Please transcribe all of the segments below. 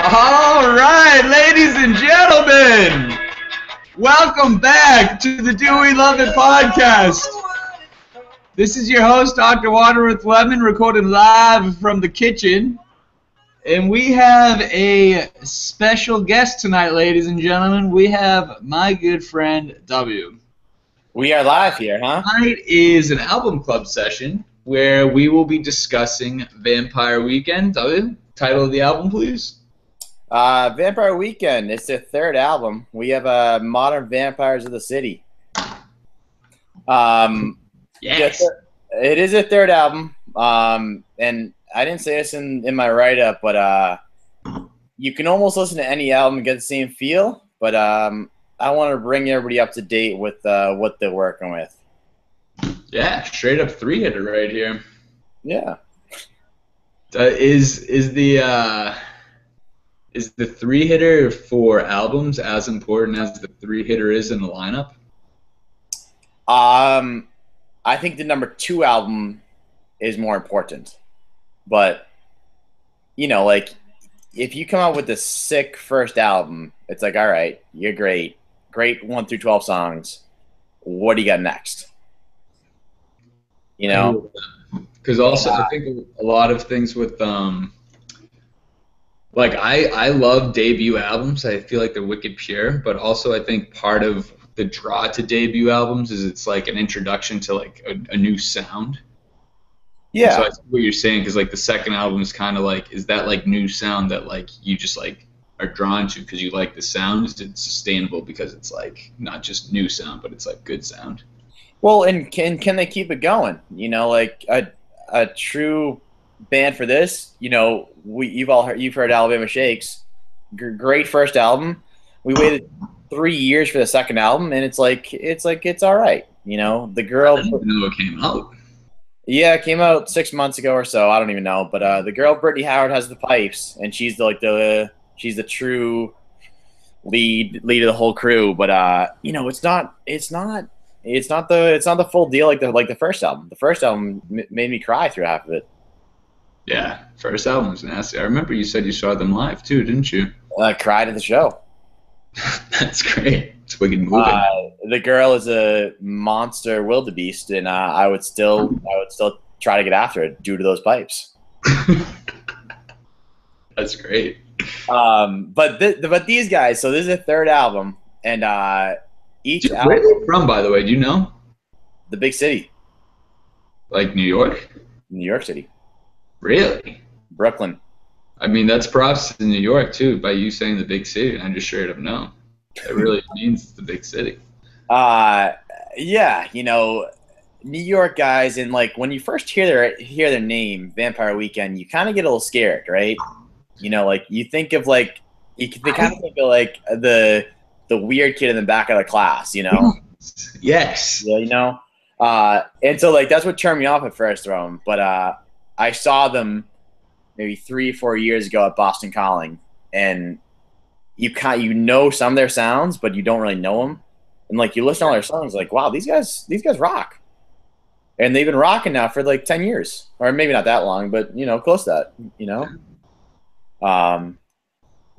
All right, ladies and gentlemen, welcome back to the Do We Love It podcast. This is your host, Dr. Waterworth Lemon, recording live from the kitchen. And we have a special guest tonight, ladies and gentlemen. We have my good friend, W. We are live here, huh? Tonight is an album club session where we will be discussing Vampire Weekend. W, title of the album, please. Vampire Weekend. It's their third album. We have Modern Vampires of the City. Yes. It is a third album. And I didn't say this in my write-up, but you can almost listen to any album and get the same feel. But I want to bring everybody up to date with what they're working with. Yeah, straight up three-hitter right here. Yeah. Is the three-hitter for albums as important as the three-hitter is in the lineup? I think the number 2 album is more important. But, you know, like, if you come out with a sick first album, it's like, all right, you're great. Great 1 through 12 songs. What do you got next? You know? Because also I think a lot of things with like I love debut albums. I feel like they're wicked pure, but also I think part of the draw to debut albums is it's like an introduction to like a new sound. Yeah. So I see what you're saying, because like the second album is kind of like, is that like new sound that like you just like are drawn to because you like the sound? Is it sustainable because it's like not just new sound, but it's like good sound? Well, and can they keep it going? You know, like a true band for this. You know, you've heard Alabama Shakes, great first album. We waited 3 years for the second album, and it's all right. You know, the girl. I didn't even know it came out. Yeah, it came out 6 months ago or so. I don't even know, but the girl Brittany Howard has the pipes, and she's she's the true lead of the whole crew. But you know, it's not the full deal like the first album. The first album made me cry through half of it. Yeah, first album was nasty. I remember you said you saw them live too, didn't you? I cried at the show. That's great. It's wicked moving. The girl is a monster wildebeest, and I would still try to get after it due to those pipes. That's great. But these guys. So this is a third album, and each album. Where are they from, by the way? Do you know? The big city. Like New York? New York City. Really? Brooklyn. I mean, that's props to New York, too, by you saying the big city. I just straight up know. It really means the big city. Yeah, you know, New York guys, and like when you first hear their name, Vampire Weekend, you kind of get a little scared, right? You know, like you think of like they kind of think of like the weird kid in the back of the class, you know? Yes. Yeah, you know. And so like that's what turned me off at first from them. But I saw them maybe 3 or 4 years ago at Boston Calling, and you know some of their sounds, but you don't really know them. And like you listen to all their songs, like wow, these guys rock, and they've been rocking now for like 10 years, or maybe not that long, but you know, close to that, you know.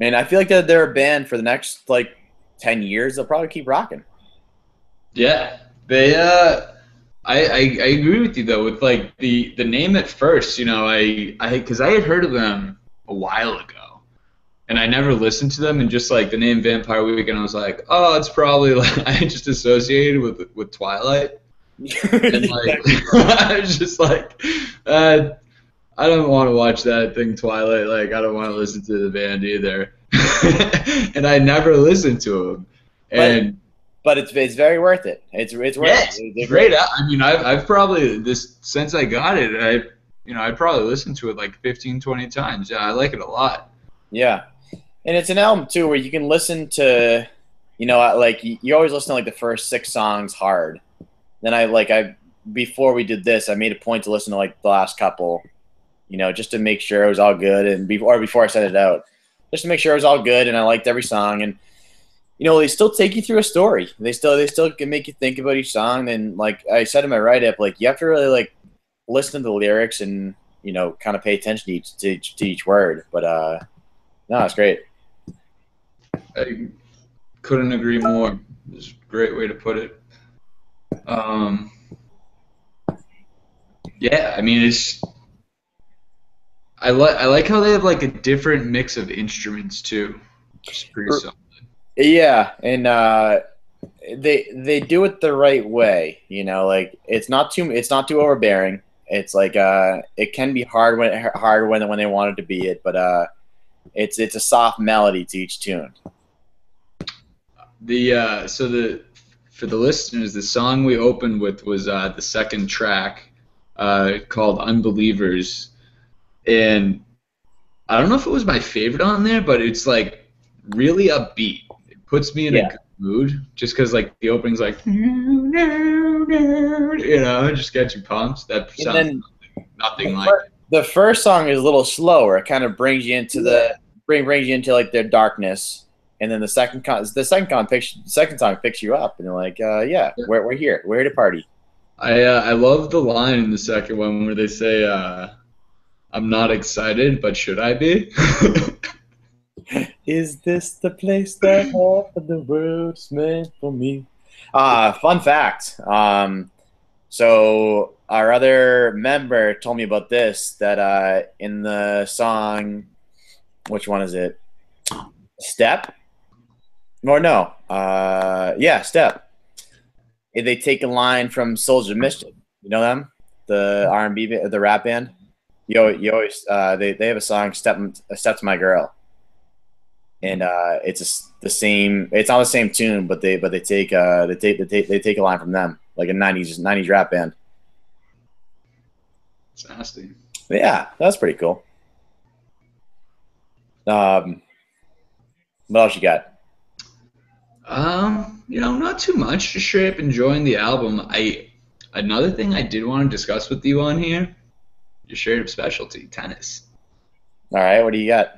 And I feel like they're a band for the next like 10 years. They'll probably keep rocking. Yeah, they. I agree with you though with like the name at first. You know, because I had heard of them a while ago, and I never listened to them. And just like the name Vampire Weekend, I was like, oh, it's probably like I just associated with Twilight. And like I was just like, I don't want to watch that thing Twilight. Like I don't want to listen to the band either. And I never listened to them. And but it's very worth it. It's worth it. It's great. I mean, I've probably since I got it, I probably listened to it like 15, 20 times. Yeah, I like it a lot. Yeah, and it's an album too where you can listen to, you know, like you always listen to like the first 6 songs hard. Then before we did this, I made a point to listen to like the last couple, you know, just to make sure it was all good, and before I sent it out, just to make sure it was all good, and I liked every song. And you know, they still take you through a story. They still can make you think about each song. And like I said in my write-up, like you have to really like listen to the lyrics and, you know, kind of pay attention to each word. But No, it's great. I couldn't agree more. It's a great way to put it. Um, yeah, I mean, I like how they have like a different mix of instruments too. It's pretty solid. Yeah, and they do it the right way. You know, like it's not too overbearing. It's like it can be hard when they want it to be it, but it's a soft melody to each tune. So the for the listeners, the song we opened with was the second track called "Unbelievers," and I don't know if it was my favorite on there, but it's like really upbeat. It puts me in a Yeah, good mood just because like the opening's like it just gets you pumped. That and sounds then nothing like it. the first song is a little slower. It kind of brings you into Yeah. brings you into like their darkness, and then the second song picks you up, and you're like, yeah, we're here. We're here to party. I love the line in the second one where they say, "I'm not excited, but should I be?" Is this the place that half of the world's meant for me? Fun fact. So our other member told me about this that in the song, which one is it? Step? Or no? Yeah, Step. They take a line from Soldier of Mischief. You know them? The R&B, the rap band. You always they have a song Step to My Girl, and the same. It's not the same tune, but they take a line from them, like a '90s rap band. It's nasty. But yeah, that's pretty cool. Um, what else you got? Not too much. Just straight up enjoying the album. Another thing I did want to discuss with you on here, your straight up specialty, tennis. All right, what do you got?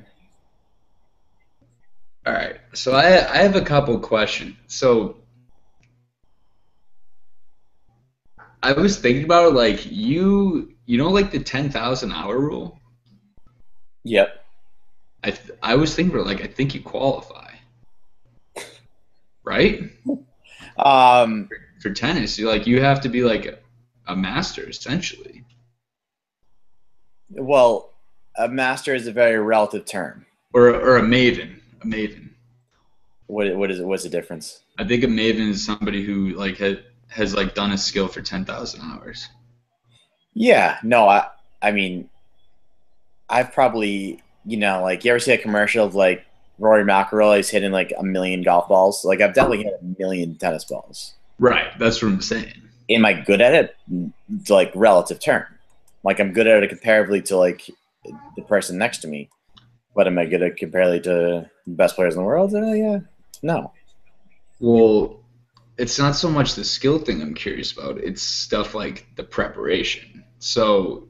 All right. So I have a couple questions. So I was thinking about it, like you know like the 10,000 hour rule. Yep. I was thinking about like I think you qualify, right? Um, For tennis, you have to be like a master essentially, well, a master is a very relative term. or a maven. A maven. What is it? What's the difference? I think a maven is somebody who like has like done a skill for 10,000 hours. Yeah, no, I mean, I've probably, like you ever see a commercial of like Rory McIlroy is hitting like a million golf balls? Like I've definitely hit a million tennis balls. Right. That's what I'm saying. Am I good at it? It's like relative term. Like I'm good at it comparatively to like the person next to me, but am I good at it comparatively to the best players in the world? Yeah, no. Well, it's not so much the skill thing I'm curious about. It's stuff like the preparation. So,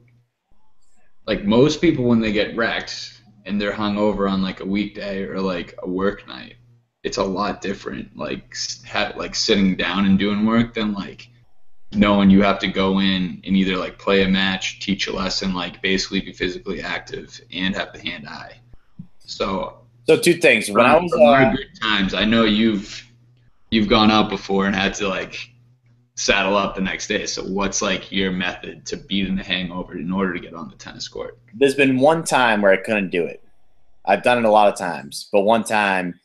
like most people, when they get wrecked and they're hung over on like a weekday or like a work night, it's a lot different. Like, like sitting down and doing work than like knowing you have to go in and either like play a match, teach a lesson, like basically be physically active and have the hand-eye. So, So two things. When I was from our good times, I know you've gone out before and had to like saddle up the next day. So what's like your method to beating the hangover in order to get on the tennis court? there's been one time where I couldn't do it. I've done it a lot of times, but one time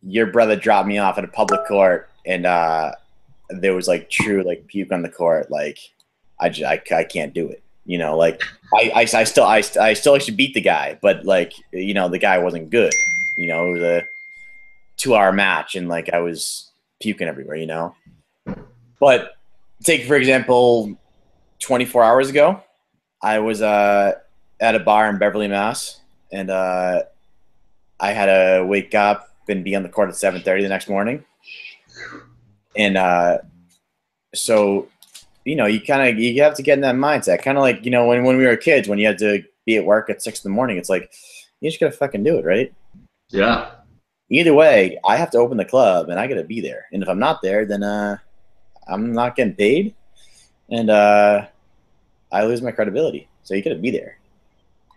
your brother dropped me off at a public court, and there was like true like puke on the court. Like I can't do it. Like I still actually beat the guy, but like the guy wasn't good. It was a 2 hour match, and like I was puking everywhere. But take for example, 24 hours ago, I was at a bar in Beverly, Mass, and I had to wake up and be on the court at 7:30 the next morning, and so you have to get in that mindset, kind of like when we were kids, when you had to be at work at 6 in the morning. It's like you just gotta fucking do it, right? Yeah. Either way, I have to open the club and I gotta be there, and if I'm not there, then I'm not getting paid, and I lose my credibility. So you gotta be there,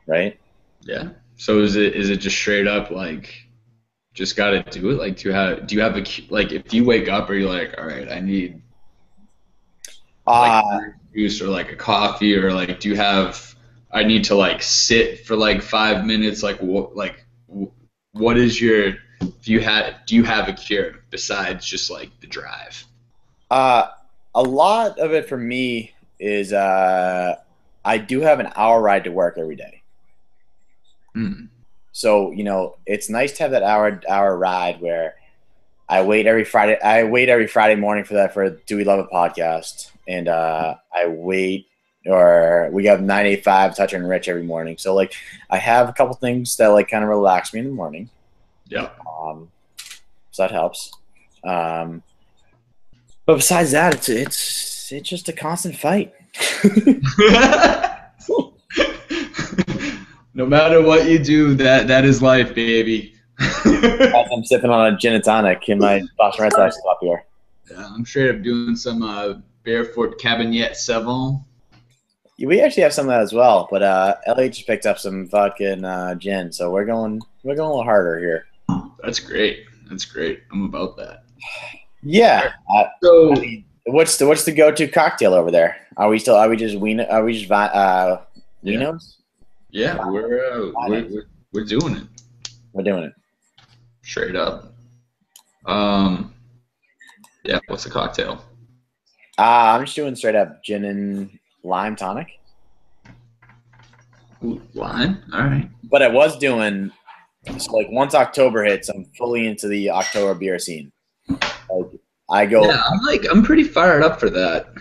right? Yeah. So is it just straight up like just gotta do it? Like do you have like if you wake up, are you like, all right, I need like Uh, juice or like a coffee, or like do you have I need to like sit for like 5 minutes, like what is your do you have a cure besides just like the drive? uh, a lot of it for me is I do have an hour ride to work every day. Hmm. So, it's nice to have that hour ride where I wait every Friday. I wait every Friday morning for that for Do We Love It podcast, and I wait, or we have 985 Touch and Rich every morning. So like I have a couple things that like kind of relax me in the morning. Yeah. So that helps. But besides that, it's just a constant fight. No matter what you do, that is life, baby. As I'm sipping on a gin and tonic in my Boston Red Sox up here. Yeah, I'm straight up doing some Barefoot Cabernet Sauvignon. We actually have some of that as well, but LA just picked up some fucking gin, so we're going a little harder here. That's great. That's great. I'm about that. Yeah. So What's the go-to cocktail over there? Are we just Vinos? yeah, we're doing it We're doing it. straight up. Yeah. What's the cocktail? I'm just doing straight up gin and lime tonic. Ooh, lime. All right. But I was doing so like once October hits, I'm fully into the October beer scene. Like I go, Yeah, I'm pretty fired up for that.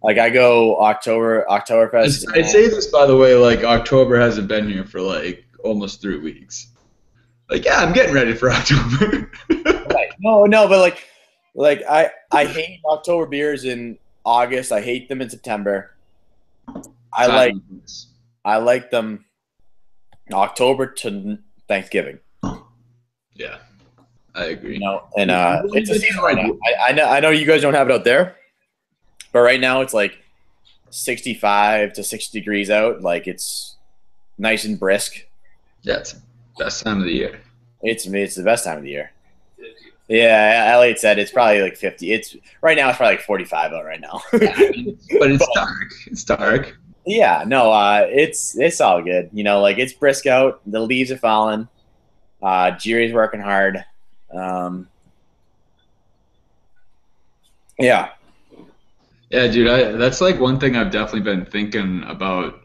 like I go Oktoberfest. I say this by the way, like October hasn't been here for like almost 3 weeks. Like, yeah, I'm getting ready for October. Right. No, but like I hate October beers in August. I hate them in September. I like them October to Thanksgiving. Yeah, I agree. And it's a season right now. I know you guys don't have it out there, but right now it's like 65 to 60 degrees out. Like it's nice and brisk. Yeah, it's the best time of the year. It's the best time of the year. Yeah, Elliot said it's probably like 50. It's right now. It's probably like 45 out right now. Yeah, but it's dark. It's dark. Yeah, no, it's all good. Like it's brisk out. The leaves are falling. Jerry's working hard. Yeah. Yeah, dude. That's like one thing I've definitely been thinking about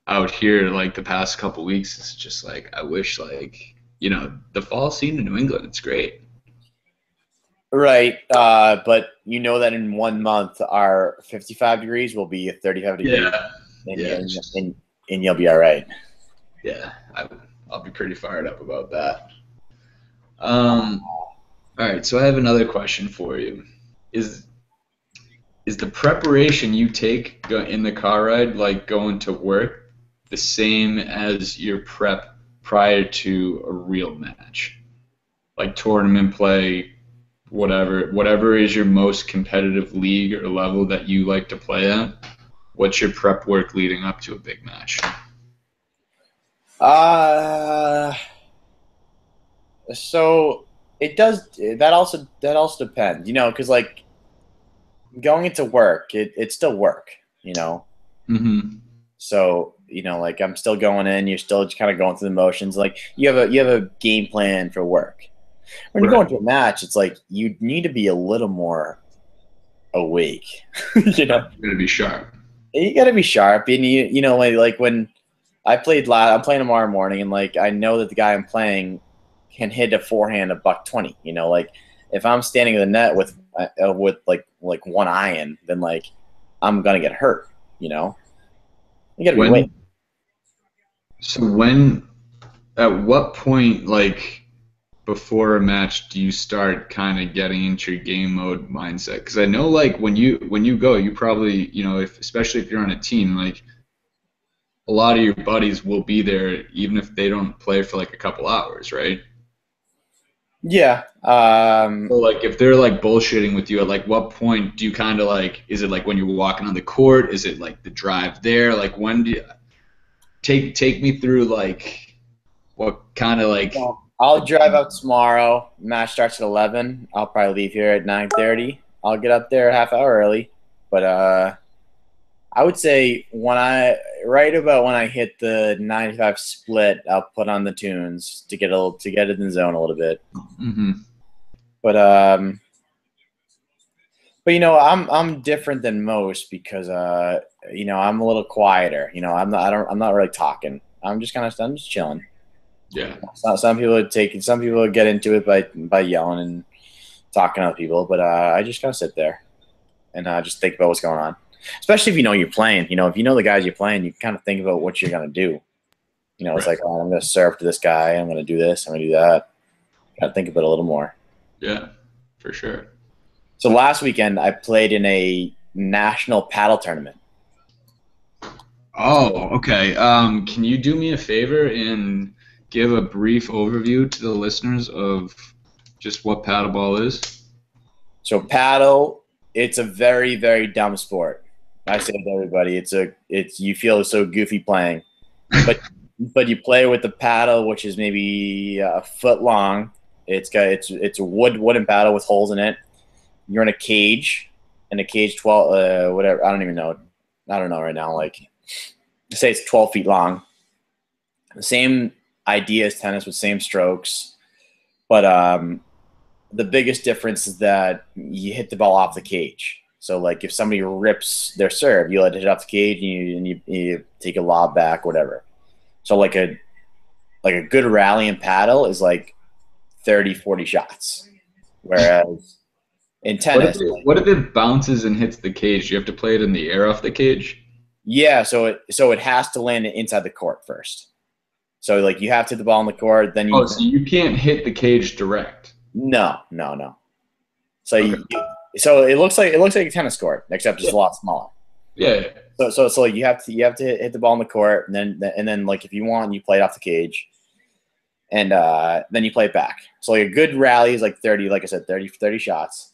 out here, like the past couple weeks. It's just like I wish, like the fall scene in New England. It's great. Right, but you know that in 1 month, our 55 degrees will be 35 degrees, and you'll be all right. Yeah, I'll be pretty fired up about that. All right, so I have another question for you. Is the preparation you take in the car ride, like going to work, the same as your prep prior to a real match? Like tournament play, whatever is your most competitive league or level that you like to play at, what's your prep work leading up to a big match? So it does that also depends, because like going into work, it's still work, Mm-hmm. So like I'm still going in, you're still just kind of going through the motions. Like you have a game plan for work. When you go into a match, it's like you need to be a little more awake. You're gonna be sharp. You got to be sharp, and like when I played I'm playing tomorrow morning, and like I know that the guy I'm playing can hit a forehand $120. Like if I'm standing in the net with like one iron, then like I'm gonna get hurt. You got to be awake. So at what point, like before a match, do you start kind of getting into your game mode mindset? Because I know, like when you go, you probably, especially if you're on a team, like a lot of your buddies will be there even if they don't play for like a couple hours, right? Yeah. So like if they're like bullshitting with you, at like what point do you kind of like? Is it like when you're walking on the court? Is it like the drive there? Like when do you take me through like what kind of like? Well, I'll drive out tomorrow. Match starts at 11. I'll probably leave here at 9:30. I'll get up there a half hour early, but I would say right about when I hit the 95 split, I'll put on the tunes to get in the zone a little bit. Mm-hmm. But I'm different than most because I'm a little quieter. I'm not really talking. I'm just chilling. Yeah. Some people would get into it by yelling and talking to other people, but I just kind of sit there and just think about what's going on. Especially if you're playing. If you know the guys you're playing, you kind of think about what you're gonna do. It's Right. like, oh, I'm gonna serve to this guy. I'm gonna do this. I'm gonna do that. Gotta think about it a little more. Yeah, for sure. So last weekend I played in a national paddle tournament. Oh, okay. Can you do me a favor and give a brief overview to the listeners of just what paddleball is? So paddle, it's a very, very dumb sport. I say to everybody, you feel so goofy playing, but you play with the paddle, which is maybe a foot long. It's a wooden paddle with holes in it. You're in a cage, 12, whatever. I don't even know. I don't know right now. Like, say it's 12 feet long. The same idea as tennis with same strokes, but the biggest difference is that you hit the ball off the cage. So, like, if somebody rips their serve, you let it hit off the cage and you take a lob back, whatever. So, like a good rally and paddle is like 30, 40 shots. Whereas in tennis, What if it bounces and hits the cage? Do you have to play it in the air off the cage? yeah, so it has to land inside the court first. So, like, you have to hit the ball in the court, then Oh, so you can't hit the cage direct. No. So Okay. so it looks like a tennis court, except it's a lot smaller. Yeah. So like you have to hit the ball in the court, and then like if you want, you play it off the cage, and then you play it back. So like a good rally is like 30, like I said, 30 shots.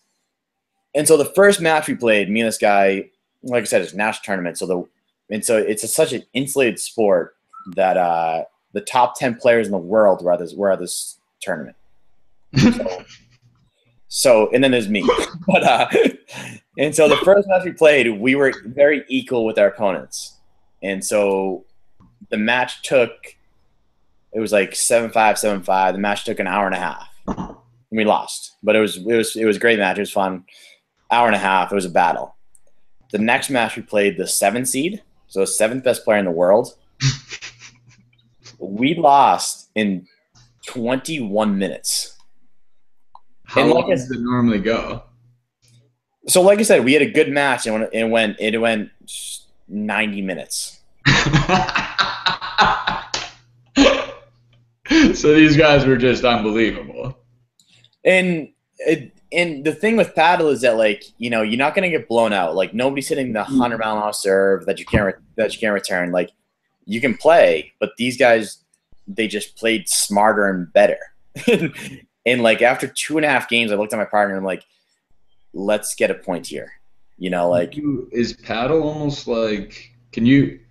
And so the first match we played, me and this guy, like I said, it's a national tournament. So it's such an insulated sport that the top 10 players in the world were at this tournament. So and then there's me, and so the first match we played, we were very equal with our opponents, and so the match it was like 7-5, 7-5. The match took an hour and a half. And we lost, but it was a great match. It was fun. Hour and a half. It was a battle. The next match we played the 7th seed, so the 7th best player in the world. We lost in 21 minutes. How long does it normally go? So, like I said, we had a good match, and it went 90 minutes. So these guys were just unbelievable. And the thing with paddle is that, like, you're not gonna get blown out. Like, nobody's hitting the 100-mile-an-hour serve that you can't return. Like, you can play, but these guys, they just played smarter and better. And like after 2.5 games, I looked at my partner and I'm like, let's get a point here. Like, is paddle almost like, can you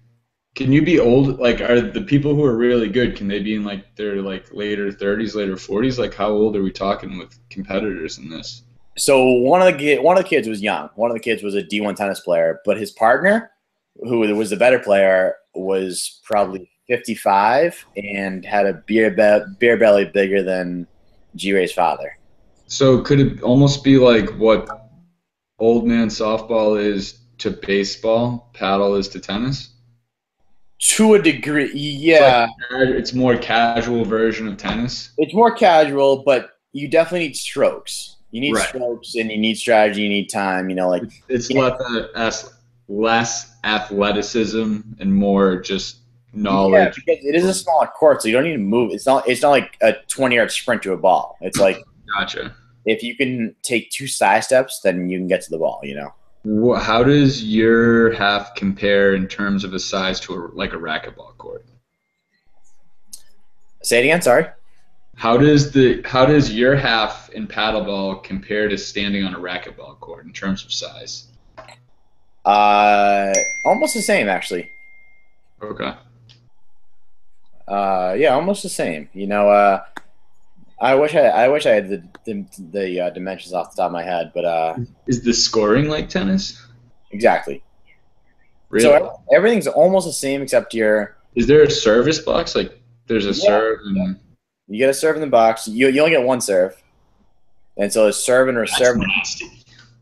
be old? Like, are the people who are really good, can they be in like their like later 30s, later 40s? Like, how old are we talking with competitors in this? So one of the kids was young. One of the kids was a D1 tennis player, but his partner, who was the better player, was probably 55 and had a beer belly bigger than G-Ray's father. So could it almost be like what old man softball is to baseball, paddle is to tennis? To a degree, yeah. It's more casual version of tennis. It's more casual, but you definitely need strokes. You need Right. strokes, and you need strategy. You need time. Like It's less athleticism and more just knowledge. Yeah, because it is a smaller court, so you don't need to move. It's not like a 20-yard sprint to a ball. It's like, Gotcha. if you can take 2 side steps, then you can get to the ball. How does your half compare in terms of a size to a racquetball court? Say it again. Sorry. How does your half in paddleball compare to standing on a racquetball court in terms of size? Almost the same, actually. Okay. Yeah, almost the same. I wish I had the dimensions off the top of my head, but Is the scoring like tennis? exactly. Really? So everything's almost the same except Is there a service box? Like there's a yeah, serve and you get a serve in the box. You only get one serve, and so it's serving or that's serving. nasty.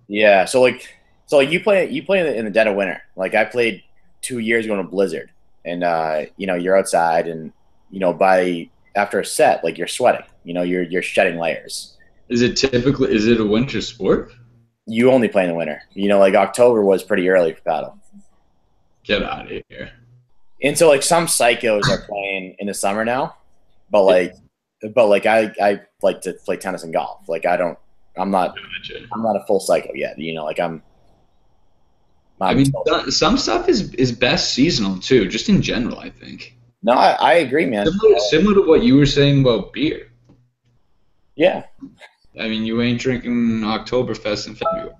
Yeah, so like you play in the dead of winter. Like I played 2 years ago in a blizzard, and you're outside, and by after a set, like you're sweating. You're shedding layers. Is it a winter sport? You only play in the winter. Like October was pretty early for paddle. Get out of here. And so like some psychos are playing in the summer now, but like I like to play tennis and golf. Like I'm not Gotcha. I'm not a full psycho yet. Like I mean, some stuff is best seasonal too, just in general. I think no, I agree, man. similar to what you were saying about beer. Yeah, I mean, you ain't drinking Oktoberfest in February.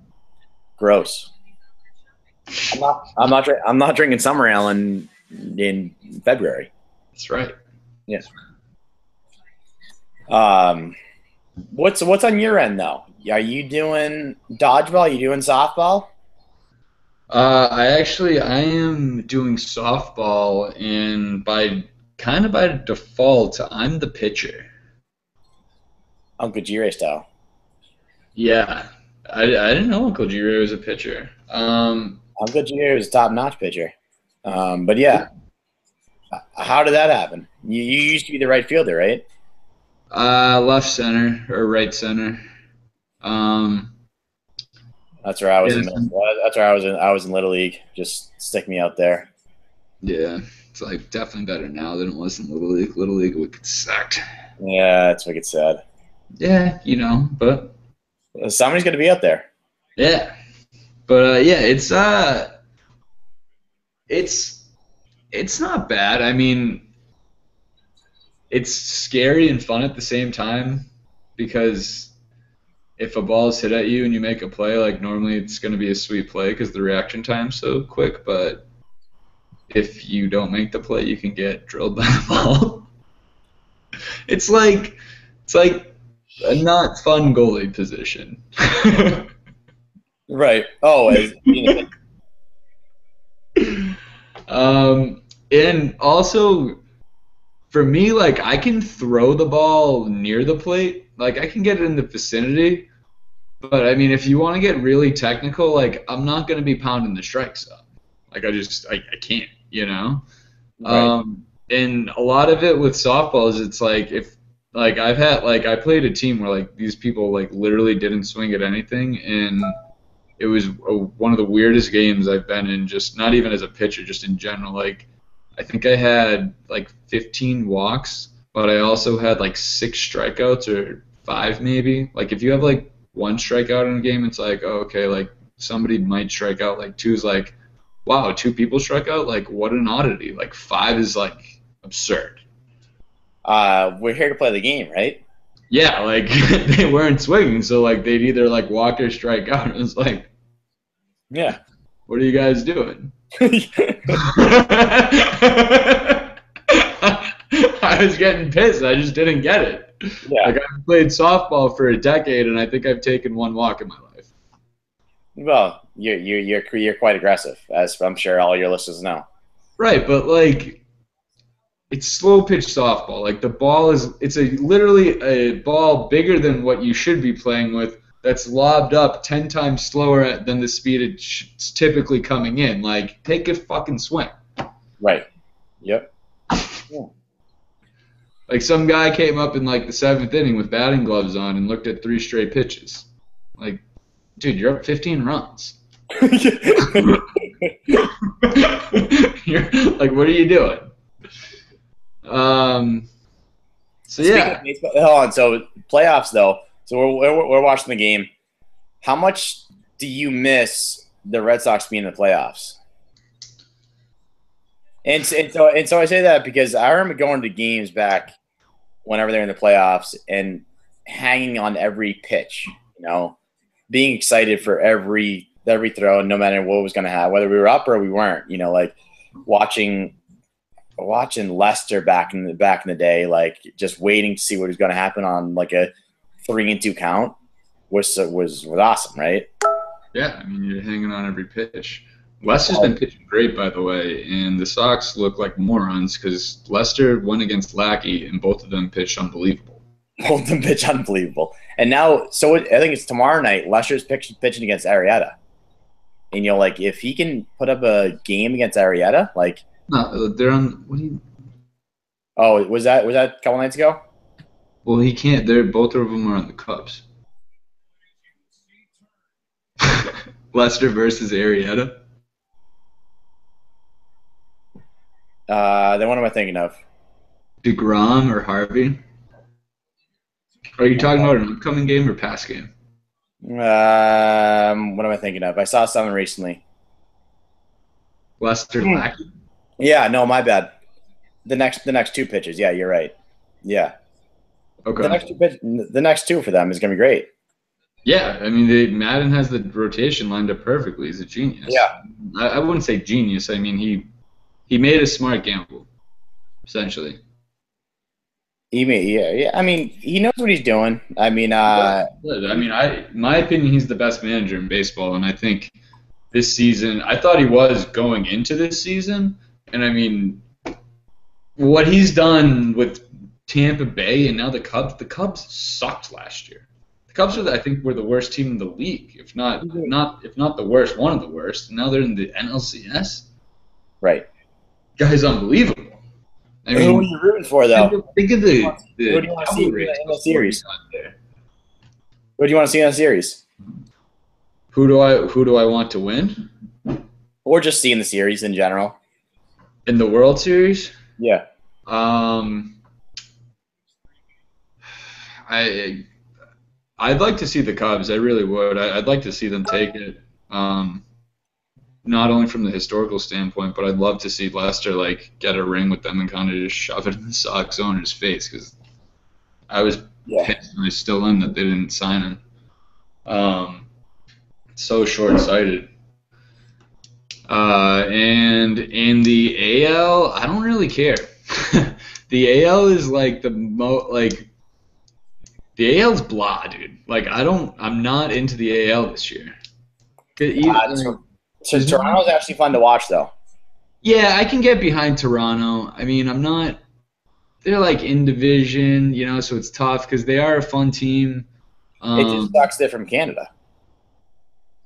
gross. I'm not drinking summer ale in February. That's right. Yeah. What's on your end though? Are you doing dodgeball? Are you doing softball? I am doing softball, and by default, I'm the pitcher. Uncle Jire style. Yeah, I didn't know Uncle Jiro was a pitcher. Uncle Jire is a top notch pitcher. But yeah, how did that happen? You used to be the right fielder, right? Left center or right center. That's where I was Yeah, That's where I was in Little League. Just stick me out there. yeah, it's like definitely better now than it was in Little League. Little League would sucked. Yeah, that's what it said. Yeah, but Somebody's going to be out there. yeah, but yeah, it's not bad. I mean, it's scary and fun at the same time because if a ball is hit at you and you make a play, like normally it's going to be a sweet play because the reaction time's so quick. But if you don't make the play, you can get drilled by the ball. It's like a not fun goalie position. Right. Oh, And also for me, like I can throw the ball near the plate, like I can get it in the vicinity. But I mean, if you want to get really technical, like I'm not going to be pounding the strikes up. Like I can't, right. And a lot of it with softball is it's like if like I played a team where like these people like literally didn't swing at anything, and it was one of the weirdest games I've been in. Just not even as a pitcher, just in general. Like I think I had like 15 walks, but I also had like 6 strikeouts or 5 maybe. Like if you have like 1 strikeout in a game, it's like, oh, okay, like somebody might strike out. Like 2 is like, wow, 2 people struck out. Like what an oddity. Like 5 is like absurd. We're here to play the game, right? Yeah, like they weren't swinging, so like they'd either like walk or strike out. It was like, Yeah. what are you guys doing? I was getting pissed. I just didn't get it. Yeah. Like I've played softball for a decade, and I think I've taken 1 walk in my life. Well, you're quite aggressive, as I'm sure all your listeners know. Right, but like it's slow pitch softball. Like the ball it's literally a ball bigger than what you should be playing with. That's lobbed up 10 times slower than the speed it's typically coming in. Like take a fucking swing. Right. Yep. Yeah. Like some guy came up in like the 7th inning with batting gloves on and looked at 3 straight pitches. Like, dude, you're up 15 runs. You're like, what are you doing? So yeah. Hold on. So playoffs though. So we're watching the game. How much do you miss the Red Sox being in the playoffs? And so I say that because I remember going to games back whenever they're in the playoffs and hanging on every pitch, being excited for every throw, no matter what was going to happen, whether we were up or we weren't, like watching watching Leicester back in the day, like just waiting to see what was going to happen on like a 3-2 count was awesome, right? Yeah, I mean, you're hanging on every pitch. Leicester's been pitching great, by the way, and the Sox look like morons because Leicester went against Lackey, and both of them pitched unbelievable. Both of them pitch unbelievable. And now, so I think it's tomorrow night. Leicester's pitching against Arrieta, and like if he can put up a game against Arrieta, like No, they're on. What do you? oh, was that a couple nights ago? Well, he can't. They're both of them are on the Cubs. Leicester versus Arrieta. Then what am I thinking of? DeGrom or Harvey? Are you talking about an upcoming game or past game? What am I thinking of? I saw something recently. Leicester Lackey? Yeah, no, my bad. The next two pitches. Yeah, you're right. Yeah. Okay. The next two for them is gonna be great. Yeah, I mean, Madden has the rotation lined up perfectly. He's a genius. Yeah. I wouldn't say genius. I mean, he made a smart gamble, essentially. Yeah. I mean, he knows what he's doing. I mean, My opinion, he's the best manager in baseball, and I think this season, I thought he was going into this season, and I mean, what he's done with Tampa Bay and now the Cubs sucked last year. The Cubs were the worst team in the league, if not the worst, one of the worst. And now they're in the NLCS. Right. Guy's unbelievable. I mean, who are you rooting for, though? Think of the who do you want to see in the series? There. Who do you want to see in the series? Who do I want to win? Or just see in the series in general? In the World Series? Yeah. I'd like to see the Cubs. I really would. I'd like to see them take it. Not only from the historical standpoint, but I'd love to see Leicester get a ring with them and kind of just shove it in the Sox owner's face because I was pissed and I still am that they didn't sign him. So short-sighted. And in the AL, I don't really care. The AL is the AL's blah, dude. I'm not into the AL this year. So Toronto's actually fun to watch, though. Yeah, I can get behind Toronto. I mean, I'm not. They're in division, so it's tough because they are a fun team. It just sucks they're from Canada.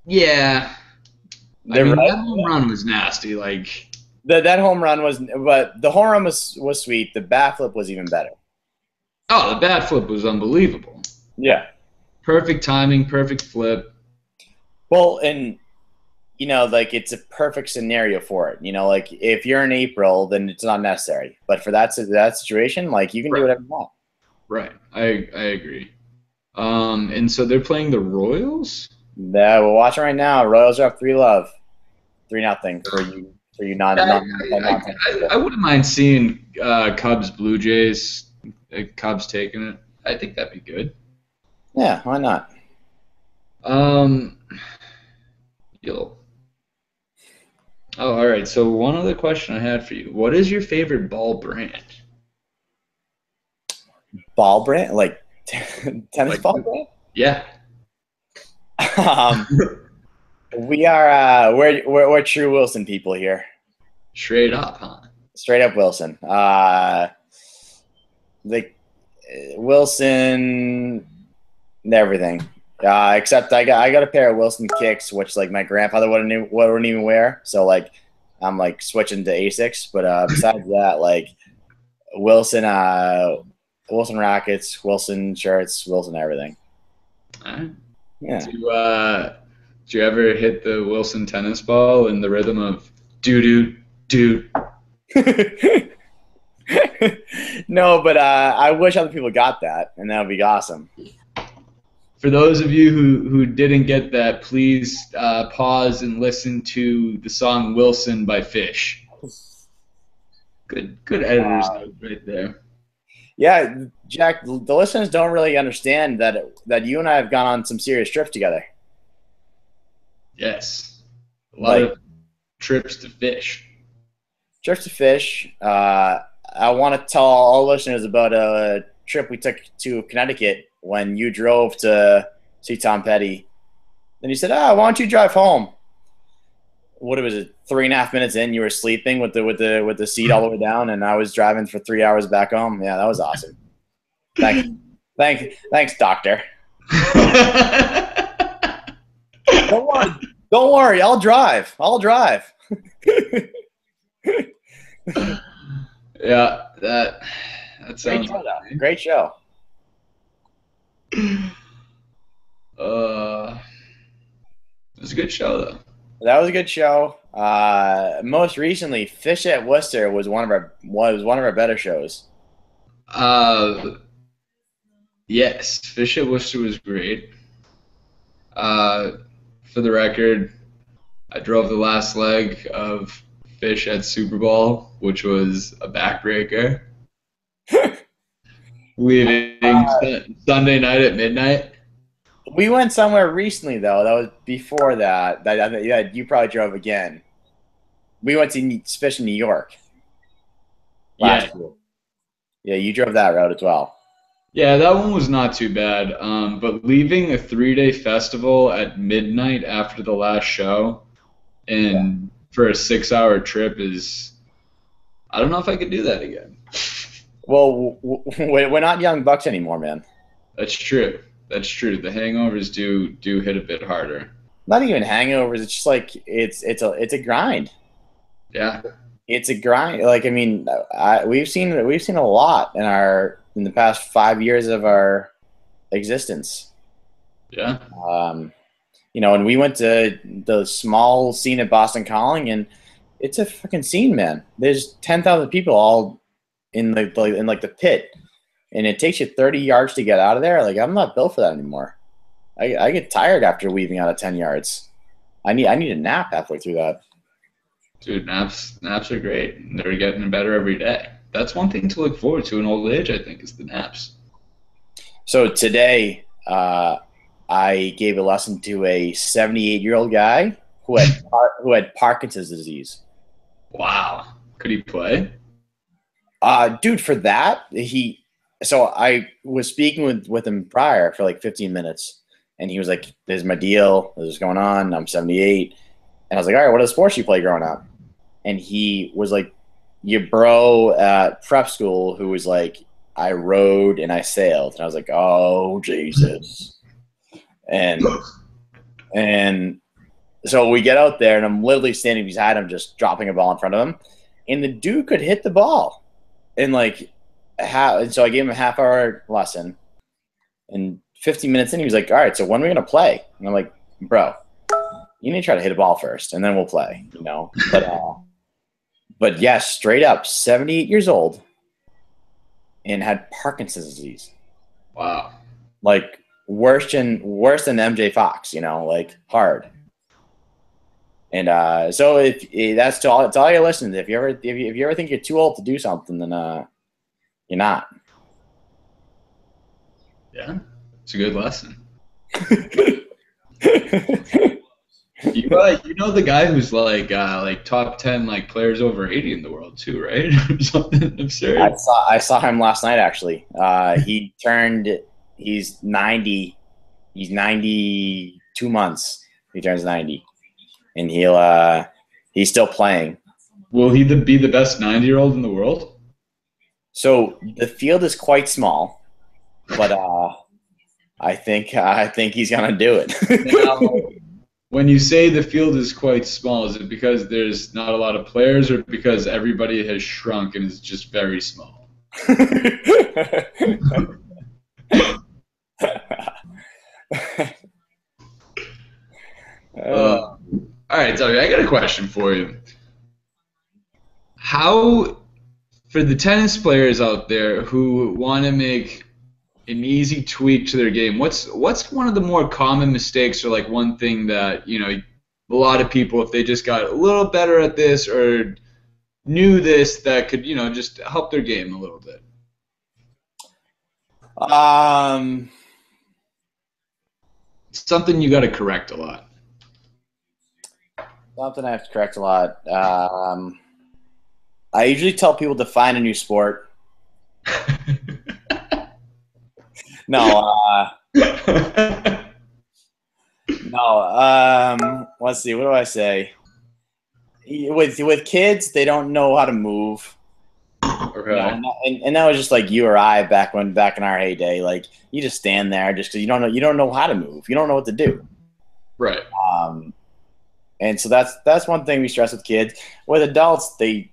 Yeah. That home run was nasty. That home run was, but the home run was sweet. The bat flip was even better. Oh, the bat flip was unbelievable. Yeah. Perfect timing, perfect flip. Well, and it's a perfect scenario for it. If you're in April, then it's not necessary. But for that situation, you can do whatever you want. Right. I agree. And so they're playing the Royals? Yeah, we're watching right now. Royals are up 3-0 for you non. I wouldn't mind seeing Cubs Blue Jays. Cubs taking it. I think that'd be good. Yeah, why not? All right. So one other question I had for you: what is your favorite ball brand? Ball brand, tennis ball brand? Yeah. We are we're true Wilson people here. Straight up, huh? Straight up Wilson. Wilson and everything. Except I got a pair of Wilson kicks, which my grandfather wouldn't even wear. So I'm switching to Asics. But besides that, Wilson rackets, Wilson shirts, Wilson everything. All right. Yeah. Do you ever hit the Wilson tennis ball in the rhythm of doo doo doo? No, but I wish other people got that, and that would be awesome. For those of you who didn't get that, please pause and listen to the song Wilson by Fish. Good editor's note right there. Yeah, Jack, the listeners don't really understand that you and I have gone on some serious trips together. Yes. A lot of trips to Fish. Trips to fish. I want to tell all listeners about a trip we took to Connecticut when you drove to see Tom Petty. Then you said, why don't you drive home? What was it? 3.5 minutes in, you were sleeping with the seat all the way down, and I was driving for 3 hours back home. Yeah, that was awesome. Thanks, doctor. Don't worry. I'll drive. Yeah, that sounds great show. It was a good show, though. That was a good show. Most recently, Fish at Worcester was one of our better shows. Yes, Fish at Worcester was great. For the record, I drove the last leg of Fish at Super Bowl, which was a backbreaker. Leaving Sunday night at midnight. We went somewhere recently, though. That was before that. Yeah, you probably drove again. We went to Fish in New York. Yeah. Yeah, you drove that route as well. Yeah, that one was not too bad. But leaving a 3-day festival at midnight after the last show and for a 6-hour trip is, I don't know if I could do that again. Well, we're not young bucks anymore, man. That's true. The hangovers do hit a bit harder. Not even hangovers. It's just like it's a grind. Yeah. It's a grind. Like, I mean, we've seen a lot in the past 5 years of our existence. Yeah. And we went to the small scene at Boston Calling, and it's a freaking scene, man. There's 10,000 people all in the pit, and it takes you 30 yards to get out of there. Like, I'm not built for that anymore. I get tired after weaving out of 10 yards. I need a nap halfway through that. Dude, naps are great. They're getting better every day. That's one thing to look forward to in old age, I think, is the naps. So today, I gave a lesson to a 78-year-old guy who had Parkinson's disease. Wow. Could he play? Dude, for that, so I was speaking with him prior for like 15 minutes, and he was like, "This is my deal. This is going on. I'm 78." And I was like, "All right, what other sports you play growing up?" And he was like, "Your bro at prep school who was like, I rode and I sailed." And I was like, "Oh, Jesus." And so we get out there, and I'm literally standing beside him, just dropping a ball in front of him, and the dude could hit the ball. And so I gave him a half-hour lesson, and 15 minutes in, he was like, "All right, so when are we gonna play?" And I'm like, "Bro, you need to try to hit a ball first, and then we'll play." But yeah, straight up, 78 years old, and had Parkinson's disease. Wow. Like worse than MJ Fox, like hard. And so if that's to all your listeners, if you ever think you're too old to do something, then you're not. Yeah, it's a good lesson. You know the guy who's like top 10 like players over 80 in the world too, right? Something absurd. I saw him last night actually. He's 90. He's 92 months. He turns 90, and he's still playing. Will he be the best 90-year-old in the world? So the field is quite small, but I think he's gonna do it. Now, when you say the field is quite small, is it because there's not a lot of players, or because everybody has shrunk and is just very small? All right, Tommy, I got a question for you. How, for the tennis players out there who want to make an easy tweak to their game, what's one of the more common mistakes, or like one thing that, a lot of people, if they just got a little better at this or knew this, that could, just help their game a little bit? Something you got to correct a lot. Something I have to correct a lot. I usually tell people to find a new sport. No, no. Let's see. What do I say? With kids, they don't know how to move. Okay. You know, and that was just like you or I back in our heyday. Like you just stand there just because you don't know how to move. You don't know what to do. Right. And so that's one thing we stress with kids. With adults, they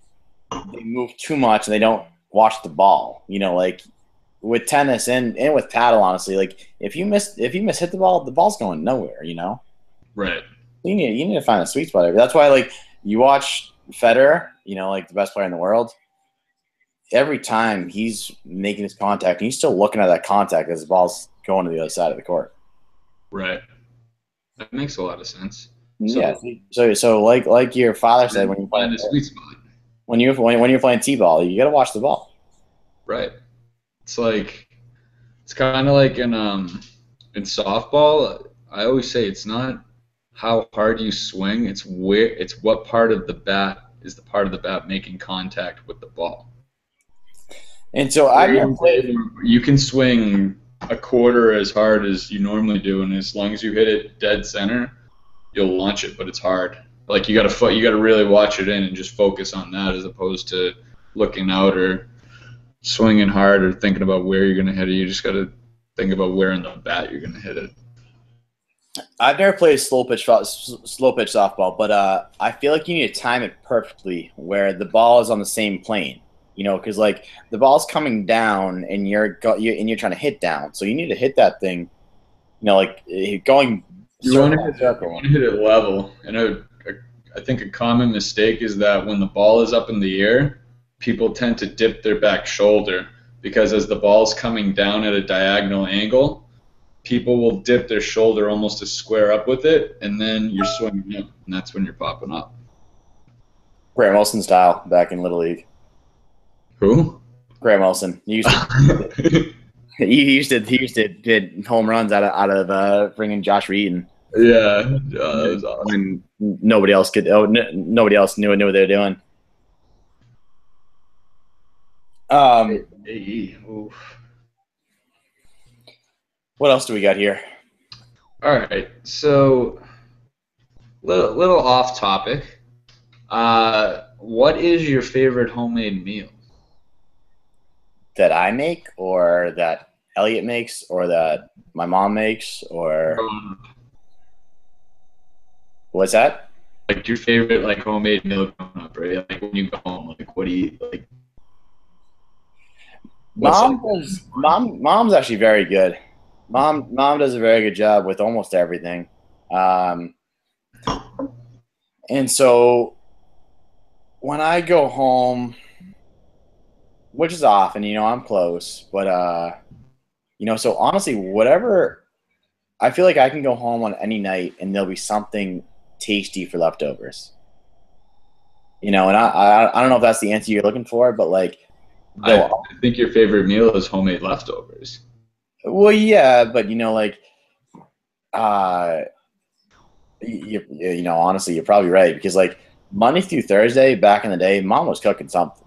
move too much and they don't watch the ball. You know, like with tennis and with paddle, honestly, like if you miss hit the ball's going nowhere. You know. Right. You need to find a sweet spot. That's why, like, you watch Federer, you know, like the best player in the world. Every time he's making his contact, and he's still looking at that contact as the ball's going to the other side of the court. Right. That makes a lot of sense. Yeah. So like your father said when you find the sweet spot. When you're playing t-ball, you got to watch the ball. Right. It's kind of like in softball. I always say it's not how hard you swing, it's what part of the bat is the part of the bat making contact with the ball. And so you can swing a quarter as hard as you normally do, and as long as you hit it dead center, you'll launch it, but it's hard. Like you got to really watch it in and just focus on that as opposed to looking out or swinging hard or thinking about where you're going to hit it. You just got to think about where in the bat you're going to hit it. I've never played slow pitch softball, but I feel like you need to time it perfectly where the ball is on the same plane. You know, because like the ball's coming down and you're trying to hit down, so you need to hit that thing. You know, like going. You want to hit it level, and I think a common mistake is that when the ball is up in the air, people tend to dip their back shoulder because as the ball's coming down at a diagonal angle, people will dip their shoulder almost to square up with it, and then you're swinging up, and that's when you're popping up. Graham Wilson style back in Little League. Who? Graham Wilson. He used to get home runs out of bringing Josh Reed and yeah, that was awesome. When nobody else nobody else knew what they were doing. What else do we got here? All right, so little off topic. What is your favorite homemade meal? That I make, or that Elliot makes, or that my mom makes, or what's that? Like your favorite like homemade meal growing up, right? Like when you go home, like what do you like? Mom's actually very good. Mom does a very good job with almost everything. And so when I go home, which is often, you know, I'm close, but you know, so honestly, whatever, I feel like I can go home on any night and there'll be something tasty for leftovers. You know, and I don't know if that's the answer you're looking for, but like, I think your favorite meal is homemade leftovers. Well, yeah, but you know, like, you know, honestly, you're probably right because like Monday through Thursday back in the day, Mom was cooking something.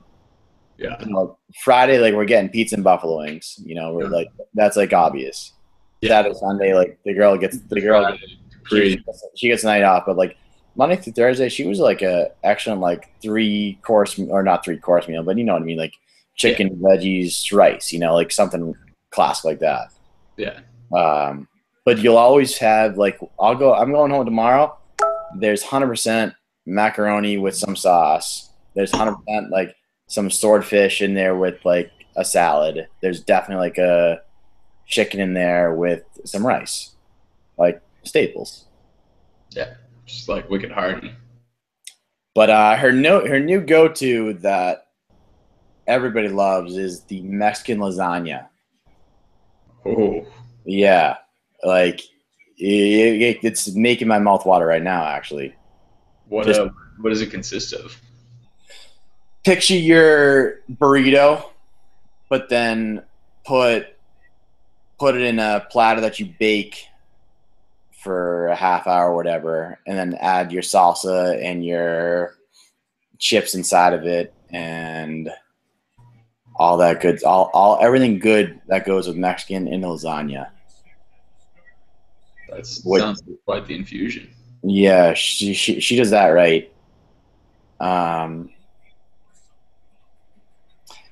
Yeah. You know, Friday, like we're getting pizza and buffalo wings. You know, we're like that's like obvious. Yeah. Saturday, Sunday, like she gets the night off, but like Monday through Thursday, she was like a excellent like 3-course or not 3-course meal, but you know what I mean, like chicken, veggies, rice. You know, like something classic like that. Yeah. But you'll always have like I'm going home tomorrow. There's 100% macaroni with some sauce. There's 100% like some swordfish in there with like a salad. There's definitely like a chicken in there with some rice, like staples. Yeah, just like wicked hearty. But her new go-to that everybody loves is the Mexican lasagna. Oh. Yeah, like it's making my mouth water right now. Actually, what does it consist of? Picture your burrito, but then put it in a platter that you bake for a half hour or whatever, and then add your salsa and your chips inside of it, and all that good, all everything good that goes with Mexican in lasagna. That sounds like quite the infusion. Yeah, she does that right. And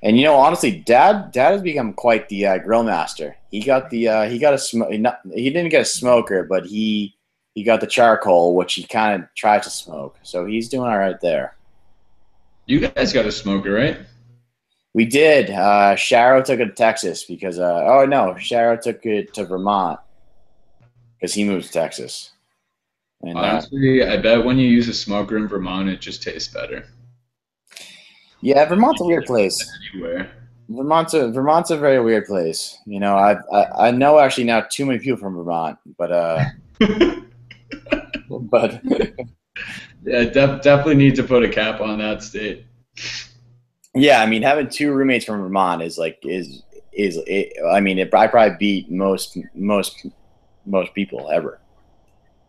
honestly, Dad has become quite the grill master. He got a smoke. He didn't get a smoker, but he got the charcoal, which he kind of tries to smoke. So he's doing all right there. You guys got a smoker, right? We did. Sharo took it to Texas because Sharo took it to Vermont because he moved to Texas. And, honestly, I bet when you use a smoker in Vermont, it just tastes better. Yeah, Vermont's a weird place. Anywhere. Vermont's a very weird place. I know actually now too many people from Vermont, but but yeah, definitely need to put a cap on that state. Yeah, I mean, having 2 roommates from Vermont is I mean, I probably beat most people ever.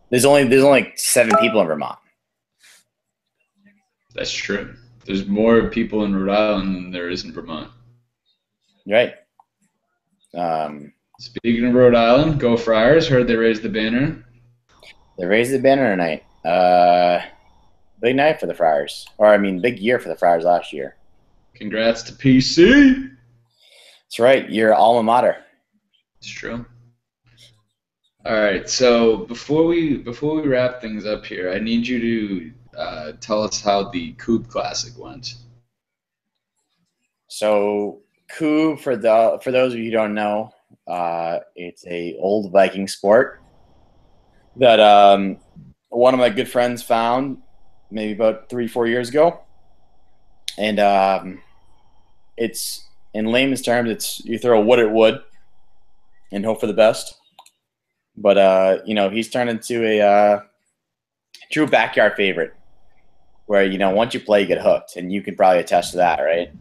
There's only like 7 people in Vermont. That's true. There's more people in Rhode Island than there is in Vermont. Right. Speaking of Rhode Island, go Friars. Heard they raised the banner. They raised the banner tonight. Big night for the Friars. Or, I mean, big year for the Friars last year. Congrats to PC. That's right. Your alma mater. It's true. All right. So before we wrap things up here, I need you to tell us how the Coupe Classic went. So Coupe, for those of you who don't know, it's a old Viking sport that one of my good friends found maybe about 3-4 years ago, and it's, in layman's terms, it's you throw a wood at wood and hope for the best. But he's turned into a true backyard favorite, where once you play, you get hooked, and you can probably attest to that, right?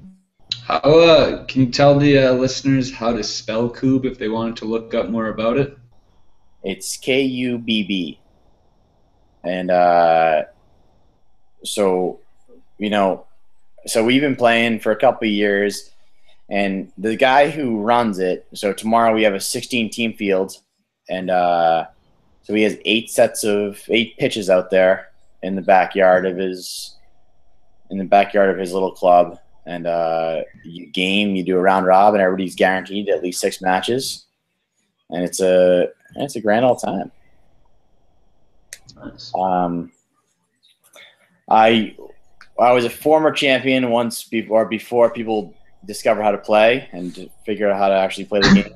How can you tell the listeners how to spell Coupe if they wanted to look up more about it? It's Kubb, and so we've been playing for a couple of years, and the guy who runs it. So tomorrow we have a 16-team field, and so he has 8 pitches out there in the backyard of his little club, and you do a round robin. Everybody's guaranteed at least 6 matches, and it's a grand old time. Nice. I was a former champion once before people discover how to play and to figure out how to actually play the game.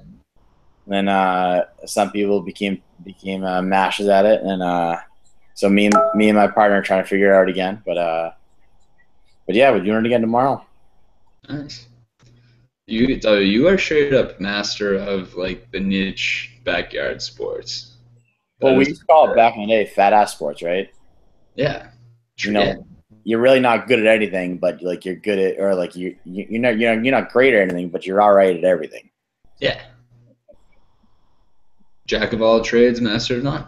And then some people became masters at it, and so me and my partner are trying to figure it out again. But yeah, we're doing it again tomorrow. Nice. You are straight up master of like the niche backyard sports. Well, we used to call it back in the day fat ass sports, right? Yeah. You're really not good at anything, but like you're good at, or like you're not great at anything, but you're all right at everything. Yeah. Jack of all trades, master of none.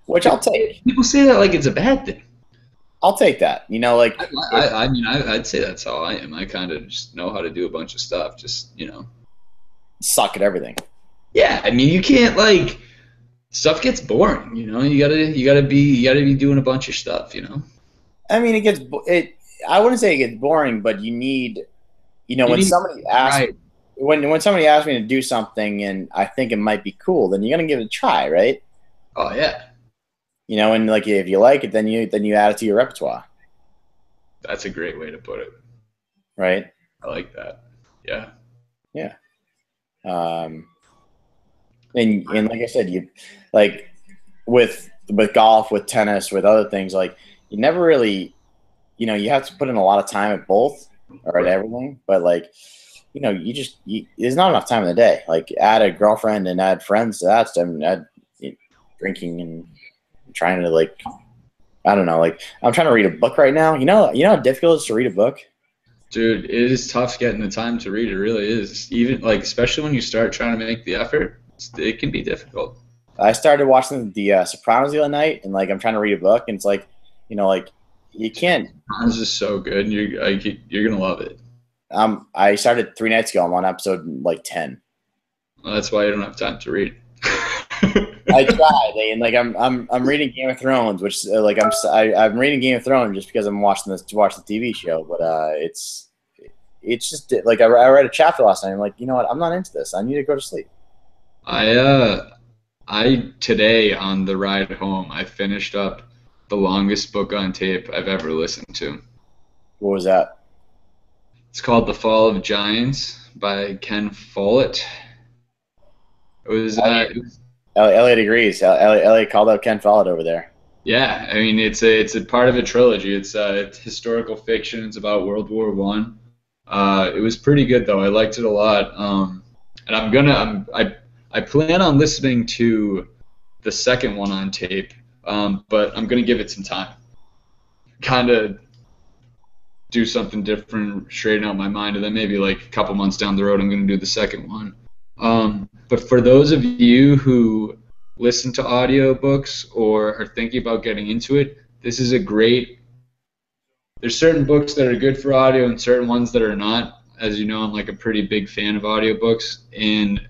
Which I'll take. People say that like it's a bad thing. I'll take that. I mean, I'd say that's how I am. I kind of just know how to do a bunch of stuff. Just suck at everything. Yeah, I mean, you can't stuff gets boring. You gotta be doing a bunch of stuff. I mean, I wouldn't say it gets boring, but you need, when somebody asks. Right. When somebody asks me to do something and I think it might be cool, then you're gonna give it a try, right? Oh yeah. And if you like it, then you add it to your repertoire. That's a great way to put it. Right. I like that. Yeah. Yeah. And like I said, you with golf, with tennis, with other things, you never really, you have to put in a lot of time at both or at everything, but there's not enough time in the day. Add a girlfriend and add friends to that stuff, and add drinking and trying to I don't know. I'm trying to read a book right now. You know how difficult it is to read a book? Dude, it is tough getting the time to read. It really is. Even especially when you start trying to make the effort, it can be difficult. I started watching the Sopranos the other night, and I'm trying to read a book, and it's you can't. It's just so good. And you're gonna love it. I started 3 nights ago. I'm on episode like 10. Well, that's why you don't have time to read. I tried, and like I'm reading Game of Thrones, which like I'm reading Game of Thrones just because I'm watching this to watch the TV show. But it's just like I read a chapter last night. I'm like, you know what? I'm not into this. I need to go to sleep. I today on the ride home, I finished up the longest book on tape I've ever listened to. What was that? It's called The Fall of Giants by Ken Follett. It was Elliot agrees. Elliot called out Ken Follett over there. yeah. I mean, it's a part of a trilogy. It's historical fiction. It's about World War One. It was pretty good though. I liked it a lot. And I plan on listening to the second one on tape, but I'm gonna give it some time. Kind of do something different, straighten out my mind, and then maybe like a couple months down the road, I'm gonna do the second one. But for those of you who listen to audiobooks or are thinking about getting into it, this is a great. There's certain books that are good for audio and certain ones that are not. As you know, I'm like a pretty big fan of audiobooks, and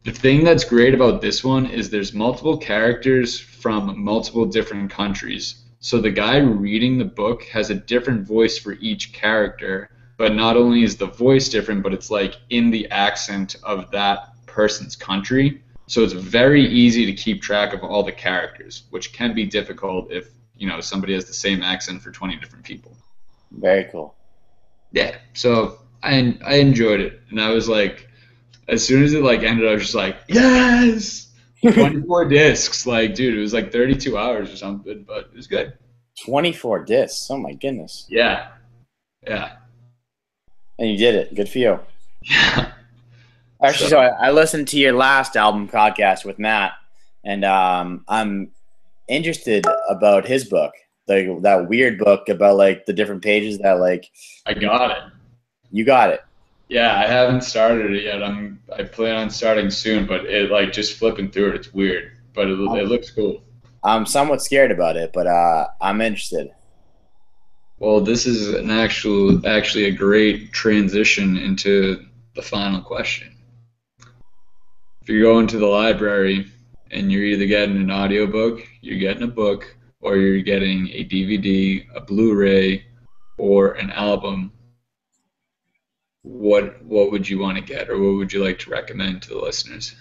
the thing that's great about this one is there's multiple characters from multiple different countries. So the guy reading the book has a different voice for each character, but not only is the voice different, but it's like in the accent of that person's country. So it's very easy to keep track of all the characters, which can be difficult if, somebody has the same accent for 20 different people. Very cool. Yeah, so I enjoyed it, and I was like, as soon as it like ended, I was just like, yes, 24 discs, like, dude, it was like 32 hours or something, but it was good. 24 discs. Oh my goodness. Yeah. And you did it. Good for you. Yeah. Actually, so I listened to your last album podcast with Matt, and I'm interested about his book, that weird book about like the different pages that like. I got it. You got it. Yeah, I haven't started it yet. I plan on starting soon, but it like just flipping through it, it's weird, but it looks cool. I'm somewhat scared about it, but I'm interested. Well, this is actually a great transition into the final question. If you're going to the library and you're either getting an audiobook, you're getting a book, or you're getting a DVD, a Blu-ray, or an album, what would you want to get, or what would you like to recommend to the listeners?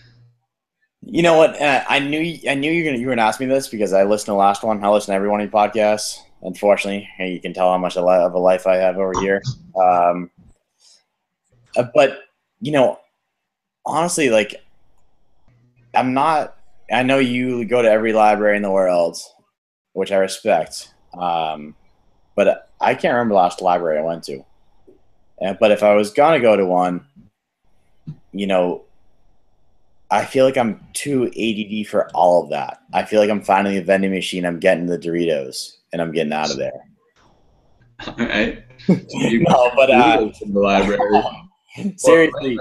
You know what? I knew you were gonna ask me this because I listened to the last one. I listen to every one of your podcasts. Unfortunately, you can tell how much of a life I have over here. But honestly, like I'm not. I know you go to every library in the world, which I respect. But I can't remember the last library I went to. But if I was gonna go to one, I feel like I'm too ADD for all of that. I feel like I'm finding a vending machine, I'm getting the Doritos, and I'm getting out of there. All right. No, but in the library. Seriously,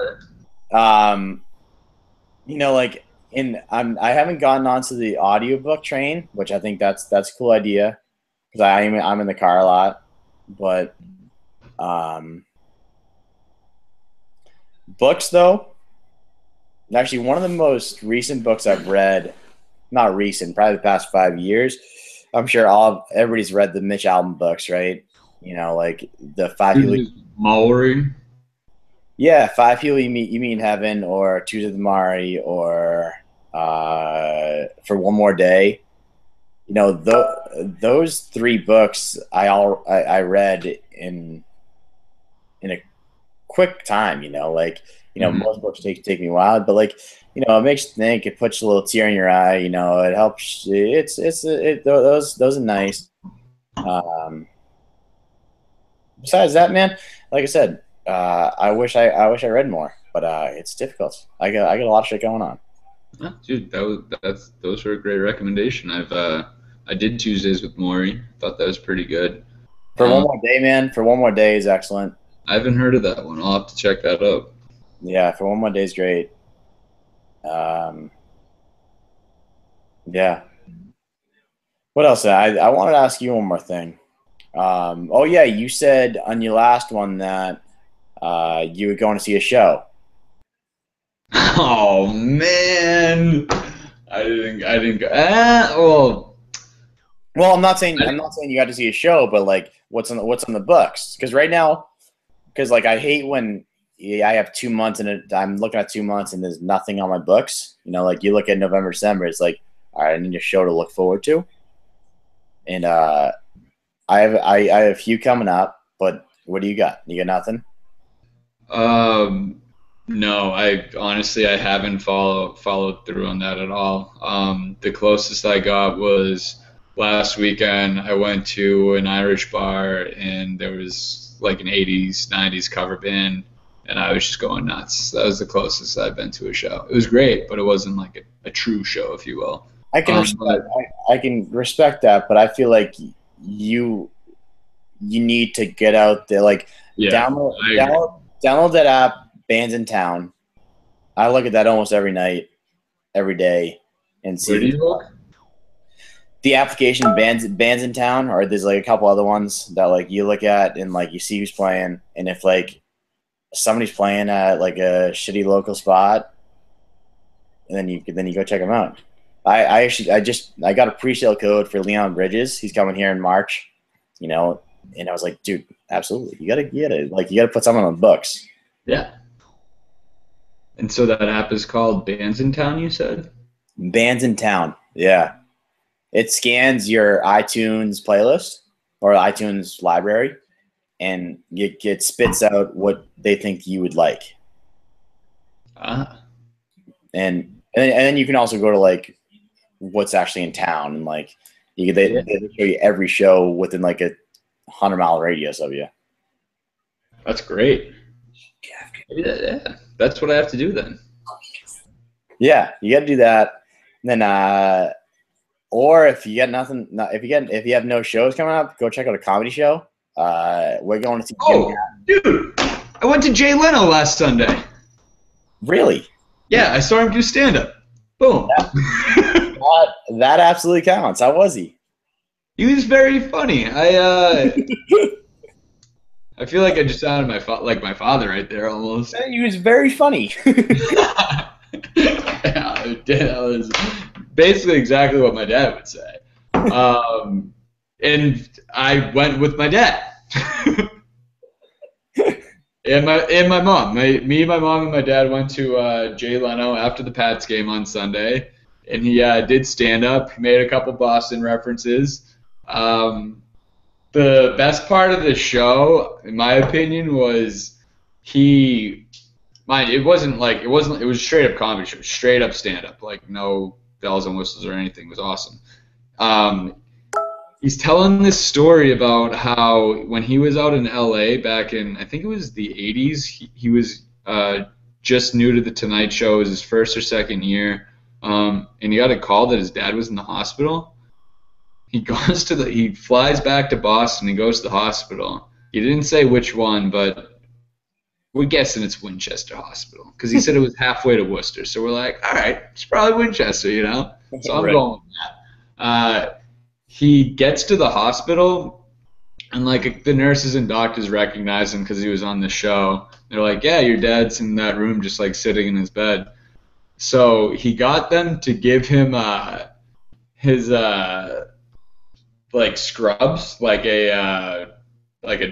like I haven't gotten onto the audiobook train, which I think that's a cool idea because I'm in the car a lot, but books though. Actually, one of the most recent books I've read, not recent, probably the past 5 years. I'm sure everybody's read the Mitch Albom books, right? Like the Five People. Maori. Yeah, Five People You Meet in Heaven, or Two to the Mari, or For One More Day. Those 3 books I read in a quick time. Most books take me a while, but it makes you think. It puts a little tear in your eye. It helps. Those are nice. Besides that, man, like I said, I wish I read more, but it's difficult. I got a lot of shit going on. Dude, those were a great recommendation. I did Tuesdays with Maury. Thought that was pretty good. For One More Day, man. For One More Day is excellent. I haven't heard of that one. I'll have to check that out. Yeah, For One More Day is great. Yeah. What else? I wanted to ask you one more thing. Oh yeah, you said on your last one that you were going to see a show. Oh man, I didn't go. Well, Well, I'm not saying you got to see a show, but like what's on the books? Because right now, because like I hate when I have 2 months and I'm looking at 2 months and there's nothing on my books. You know, like you look at November, December, it's like, all right, I need a show to look forward to, and I have a few coming up. But what do you got? You got nothing? um, no, I haven't followed through on that at all. The closest I got was last weekend. I went to an Irish bar and there was like an 80s, 90s cover band, and I was just going nuts. That was the closest I've been to a show. It was great, but it wasn't like a true show, if you will. I can respect. But I can respect that, but I feel like you you need to get out there. Like yeah, download I agree. download that app, Bands in Town. I look at that almost every night, every day, and Where do see you look? the application bands in town, or there's like a couple other ones that like you look at and like you see who's playing, and if like somebody's playing at like a shitty local spot, and then you go check them out. I got a pre-sale code for Leon Bridges. He's coming here in March, you know, and I was like, dude, absolutely, you gotta put someone on the books. Yeah. And so that app is called Bands in Town, you said? Bands in town, yeah. It scans your iTunes playlist or iTunes library, and it spits out what they think you would like. Ah, And then you can also go to like what's actually in town, and like yeah. they show you every show within like a 100-mile radius of you. That's great. Yeah, that's what I have to do then. Yeah, you got to do that. And then, or if you got nothing, if you have no shows coming up, go check out a comedy show. We're going to see Jim. Oh, dude, I went to Jay Leno last Sunday. Really? Yeah, I saw him do stand-up. Boom. That absolutely counts. How was he? He was very funny. I feel like I just sounded like my father right there almost. He was very funny. Yeah, that was basically exactly what my dad would say. And I went with my dad. And my mom. Me, my mom, and my dad went to Jay Leno after the Pats game on Sunday, and he did stand up. He made a couple Boston references. The best part of the show, in my opinion, was it was a straight up comedy show, straight up stand up, like no bells and whistles or anything. It was awesome. He's telling this story about how when he was out in LA back in, I think it was the 80s, he was just new to the Tonight Show. It was his first or second year, and he got a call that his dad was in the hospital. He flies back to Boston and goes to the hospital. He didn't say which one, but we're guessing it's Winchester Hospital because he said it was halfway to Worcester. So we're like, all right, it's probably Winchester, you know? So I'm Right. going with that. He gets to the hospital, and like the nurses and doctors recognize him because he was on the show. They're like, yeah, your dad's in that room just like sitting in his bed. So he got them to give him his like scrubs, like a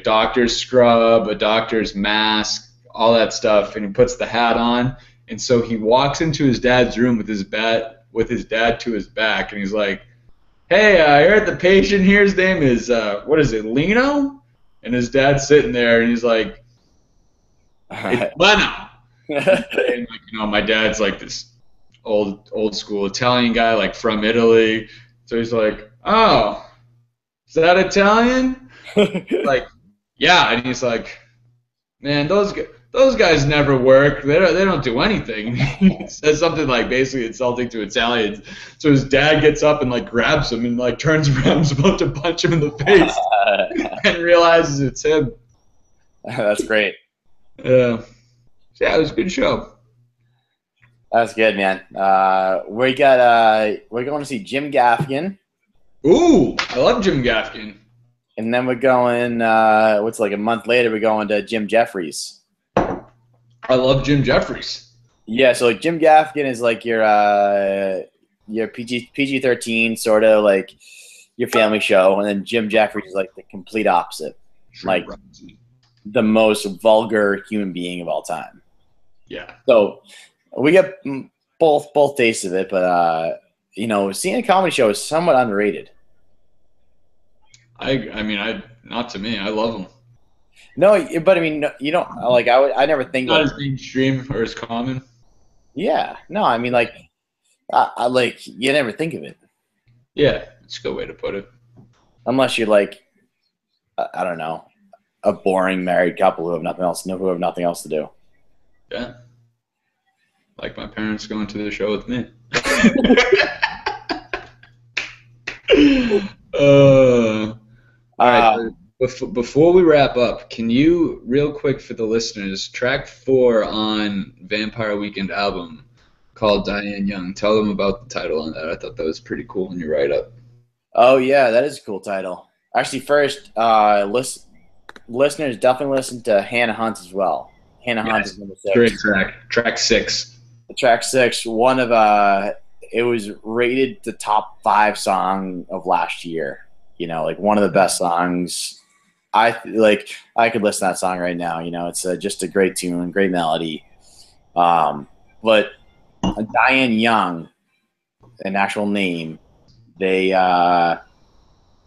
doctor's scrub, a doctor's mask, all that stuff, and he puts the hat on. And so he walks into his dad's room with his dad to his back, and he's like, "Hey, I heard the patient here. His name is what is it, Leno?" And his dad's sitting there, and he's like, "It's Leno." And like, my dad's like this old school Italian guy, like from Italy. So he's like, "Oh, is that Italian?" Like, yeah. And he's like, "Man, those guys never work. They don't do anything." He says something like basically insulting to Italians. So his dad gets up and like grabs him and like turns around and is about to punch him in the face and realizes it's him. That's great. Yeah. Yeah, it was a good show. That's good, man. We're going to see Jim Gaffigan. Ooh, I love Jim Gaffigan. And then we're going, what's like a month later, we're going to Jim Jeffries. I love Jim Jeffries. Yeah, so like Jim Gaffigan is like your PG-13 sort of like your family show, and then Jim Jeffries is like the complete opposite, like the most vulgar human being of all time. Yeah. So we get both tastes of it, but seeing a comedy show is somewhat underrated. I mean, not to me. I love them. No, but I mean, you don't like. I never think Not of, as mainstream or as common. Yeah, no, I mean, like, I like you never think of it. Yeah, that's a good way to put it. Unless you're like, I don't know, a boring married couple who have nothing else to do. Yeah. Like my parents going to the show with me. All right. Before we wrap up, can you, real quick for the listeners, track 4 on Vampire Weekend album called Diane Young, tell them about the title on that. I thought that was pretty cool in your write-up. Oh, yeah, that is a cool title. Actually, first, listeners definitely listen to Hannah Hunt as well. Hannah Hunt is number 6. Great track. Track 6. Track 6, one of, it was rated the top 5 song of last year. You know, like one of the best songs. I could listen to that song right now. You know, it's just a great tune, great melody. But Diane Young, an actual name, the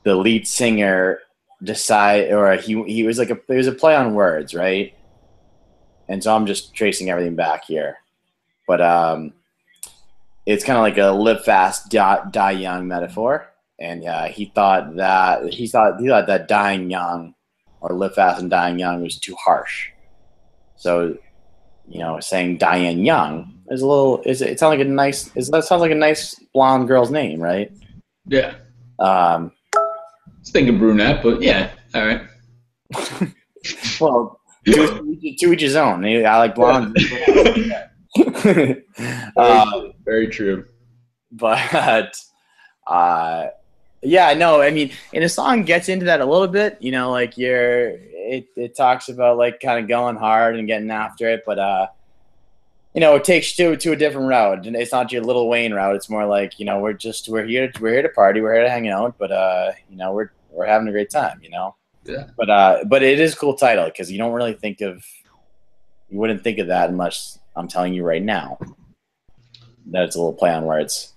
lead singer he was like it was a play on words, right? And so I'm just tracing everything back here, but it's kind of like a live fast, die young metaphor. And he thought that dying young or live fast and dying young was too harsh. So, saying Diane Young is it sounds like that sounds like a nice blonde girl's name, right? Yeah. I was thinking brunette, but yeah, all right. Well, to each his own. I like blonde. Very true. But yeah, no, I mean, and the song gets into that a little bit, like it talks about like kind of going hard and getting after it, but it takes you to a different route, and it's not your Lil Wayne route. It's more like, we're here to party, we're here to hang out, but we're having a great time, Yeah. But it is a cool title because you wouldn't think of that unless I'm telling you right now that it's a little play on words.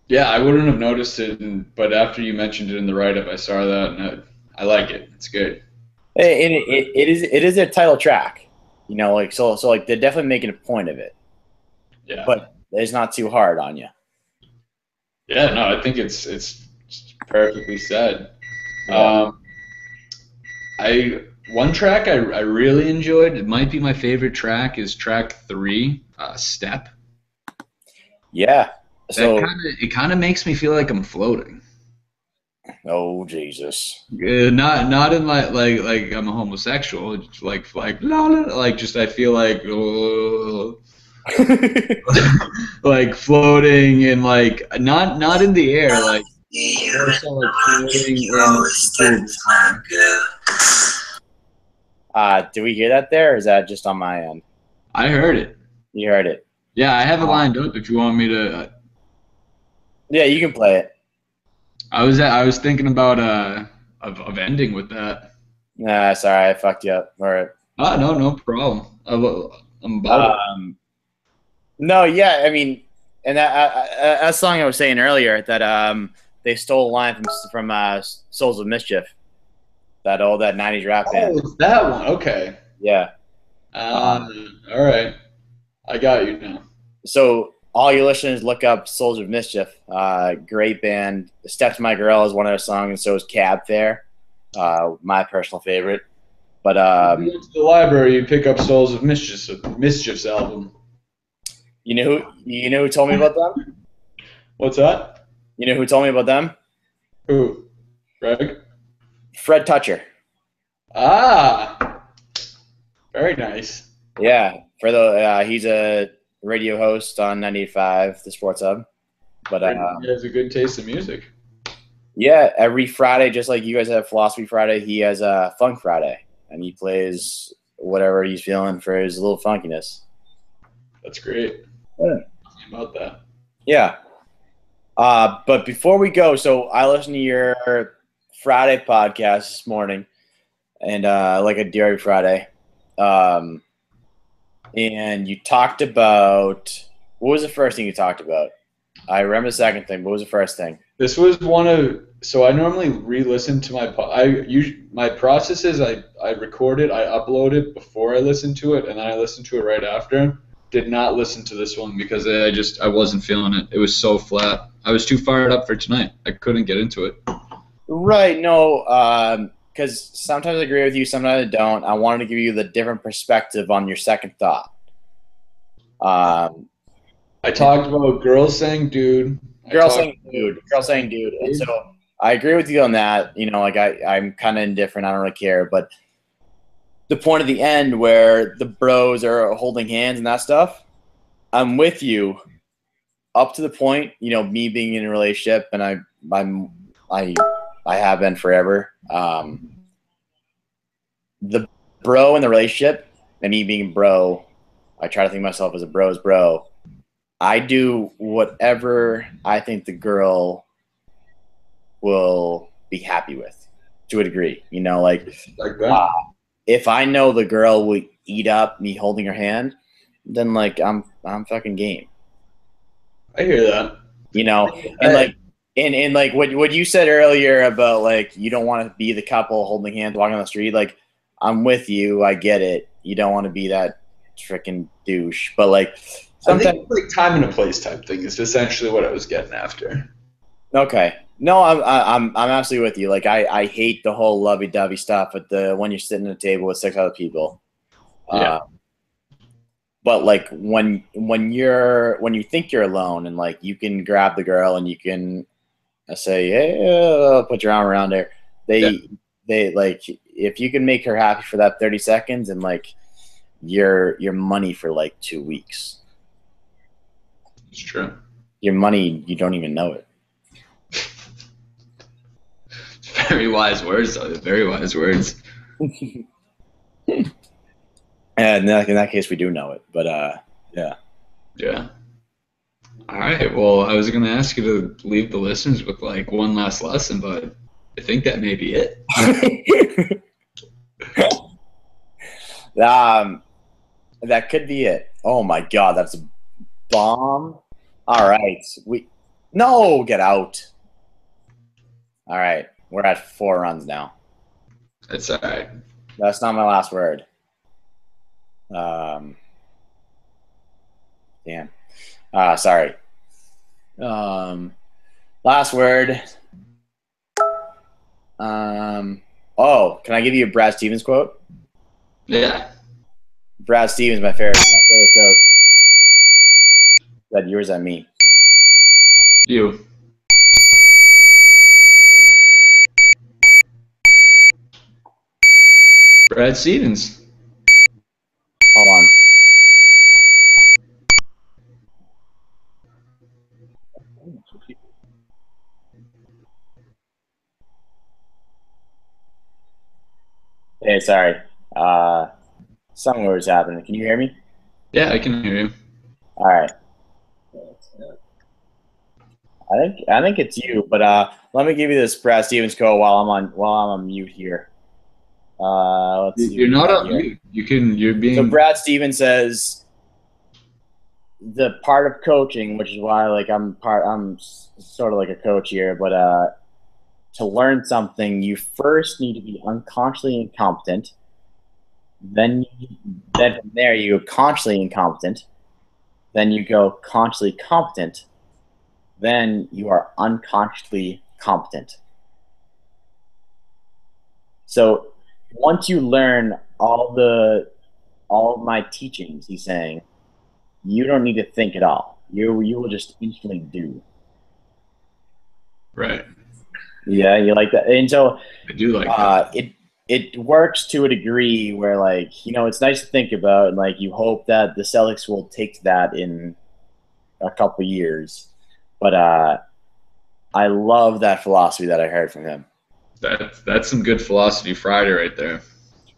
Yeah, I wouldn't have noticed it, but after you mentioned it in the write-up, I saw that, and I like it. It's good. And it is their title track, so like they're definitely making a point of it. Yeah. But it's not too hard on you. Yeah, no, I think it's perfectly said. Yeah. One track I really enjoyed, it might be my favorite track, is track 3, Step. Yeah. So it kind of makes me feel like I'm floating. Oh Jesus! Not in like I'm a homosexual. Just like la, la, like just I feel like like floating and like not in the air, like more so like floating in. Do we hear that there, or is that just on my end? I heard it. You heard it. Yeah, I have it lined up if you want me to. Yeah, you can play it. I was thinking about of ending with that. Nah, sorry, I fucked you up. All right. No problem. I'm about it. No, yeah, I mean, and that song I was saying earlier that they stole a line from Souls of Mischief, that 90s rap band. Oh, it's that one. Okay. Yeah. All right. I got you now. So all your listeners, look up Souls of Mischief. Great band. Step to My Girl is one of their songs, and so is Cab Fair, my personal favorite. But you go to the library, you pick up Souls of Mischief's album. You know who told me about them? What's that? You know who told me about them? Who? Greg? Fred Toucher. Ah, very nice. Yeah, he's a radio host on 98.5, the Sports Hub. But he has a good taste in music. Yeah, every Friday, just like you guys have Philosophy Friday, he has a Funk Friday, and he plays whatever he's feeling for his little funkiness. That's great. Yeah. About that. Yeah. But before we go, so I listened to your Friday podcast this morning, and like a Dairy Friday, and you talked about, what was the first thing you talked about? I remember the second thing. What was the first thing? This was one of, so I normally re-listen to my process is I record it, I upload it before I listen to it, and then I listen to it right after. Did not listen to this one because I wasn't feeling it. It was so flat. I was too fired up for tonight. I couldn't get into it. Right. No, because sometimes I agree with you, sometimes I don't. I wanted to give you the different perspective on your second thought. I talked about girls saying dude. Girl saying dude. And so I agree with you on that. You know, like I'm kind of indifferent. I don't really care. But the point at the end where the bros are holding hands and that stuff, I'm with you up to the point, you know, me being in a relationship, and I have been forever. The bro in the relationship and me being bro, I try to think of myself as a bro's bro. I do whatever I think the girl will be happy with, to a degree. You know, like that. If I know the girl will eat up me holding her hand, then like I'm fucking game. I hear that. You know, and like what you said earlier about like you don't want to be the couple holding hands walking on the street. Like I'm with you. I get it. You don't want to be that freaking douche, but like. Sometimes, I think like time and a place type thing is essentially what I was getting after. Okay. No, I'm absolutely with you. Like I hate the whole lovey-dovey stuff with when you're sitting at a table with 6 other people. Yeah. But like when you think you're alone and like you can grab the girl and you can say, hey, put your arm around her. They like if you can make her happy for that 30 seconds and like your money for like 2 weeks. It's true. Your money, you don't even know it. Very wise words, though. Very wise words. And in that case, we do know it. But yeah. Yeah. All right. Well, I was going to ask you to leave the listeners with like one last lesson, but I think that may be it. That could be it. Oh my God, that's a bomb. All right, get out. All right, we're at 4 runs now. That's all right. That's not my last word. Damn. Sorry. Last word. Oh, can I give you a Brad Stevens quote? Yeah. Brad Stevens, my favorite quote. Is that yours and me? You. Brad Stevens. Hold on. Hey, sorry. Something was happening. Can you hear me? Yeah, I can hear you. All right. I think it's you, but let me give you this Brad Stevens quote while I'm on mute here. Let's see. You're not on mute. You're being. So Brad Stevens says the part of coaching, which is why like I'm sort of like a coach here, but to learn something, you first need to be unconsciously incompetent. Then from there you go consciously incompetent. Then you go consciously competent. Then you are unconsciously competent. So once you learn all of my teachings, he's saying, you don't need to think at all. You will just instantly do. Right. Yeah, you like that. And so I do like that. It works to a degree where like, you know, it's nice to think about and like you hope that the Celtics will take that in a couple of years. But I love that philosophy that I heard from him. That's some good philosophy Friday right there.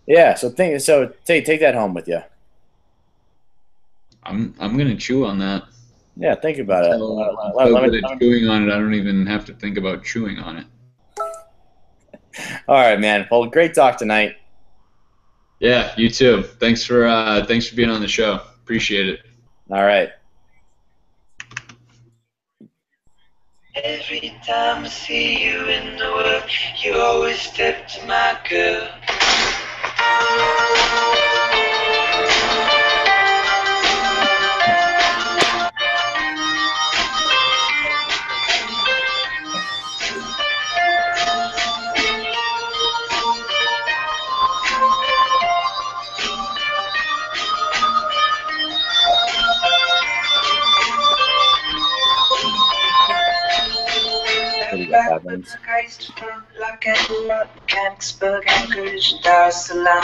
Yeah, so take that home with you. I'm gonna chew on that. Yeah, think about it. I'm so good at chewing on it. I don't even have to think about chewing on it. All right, man. Well, great talk tonight. Yeah, you too. Thanks for being on the show. Appreciate it. All right. Every time I see you in the world, you always step to my girl. Back with the guys from Mechanicsburg, Anchorage, Dar es Salaam.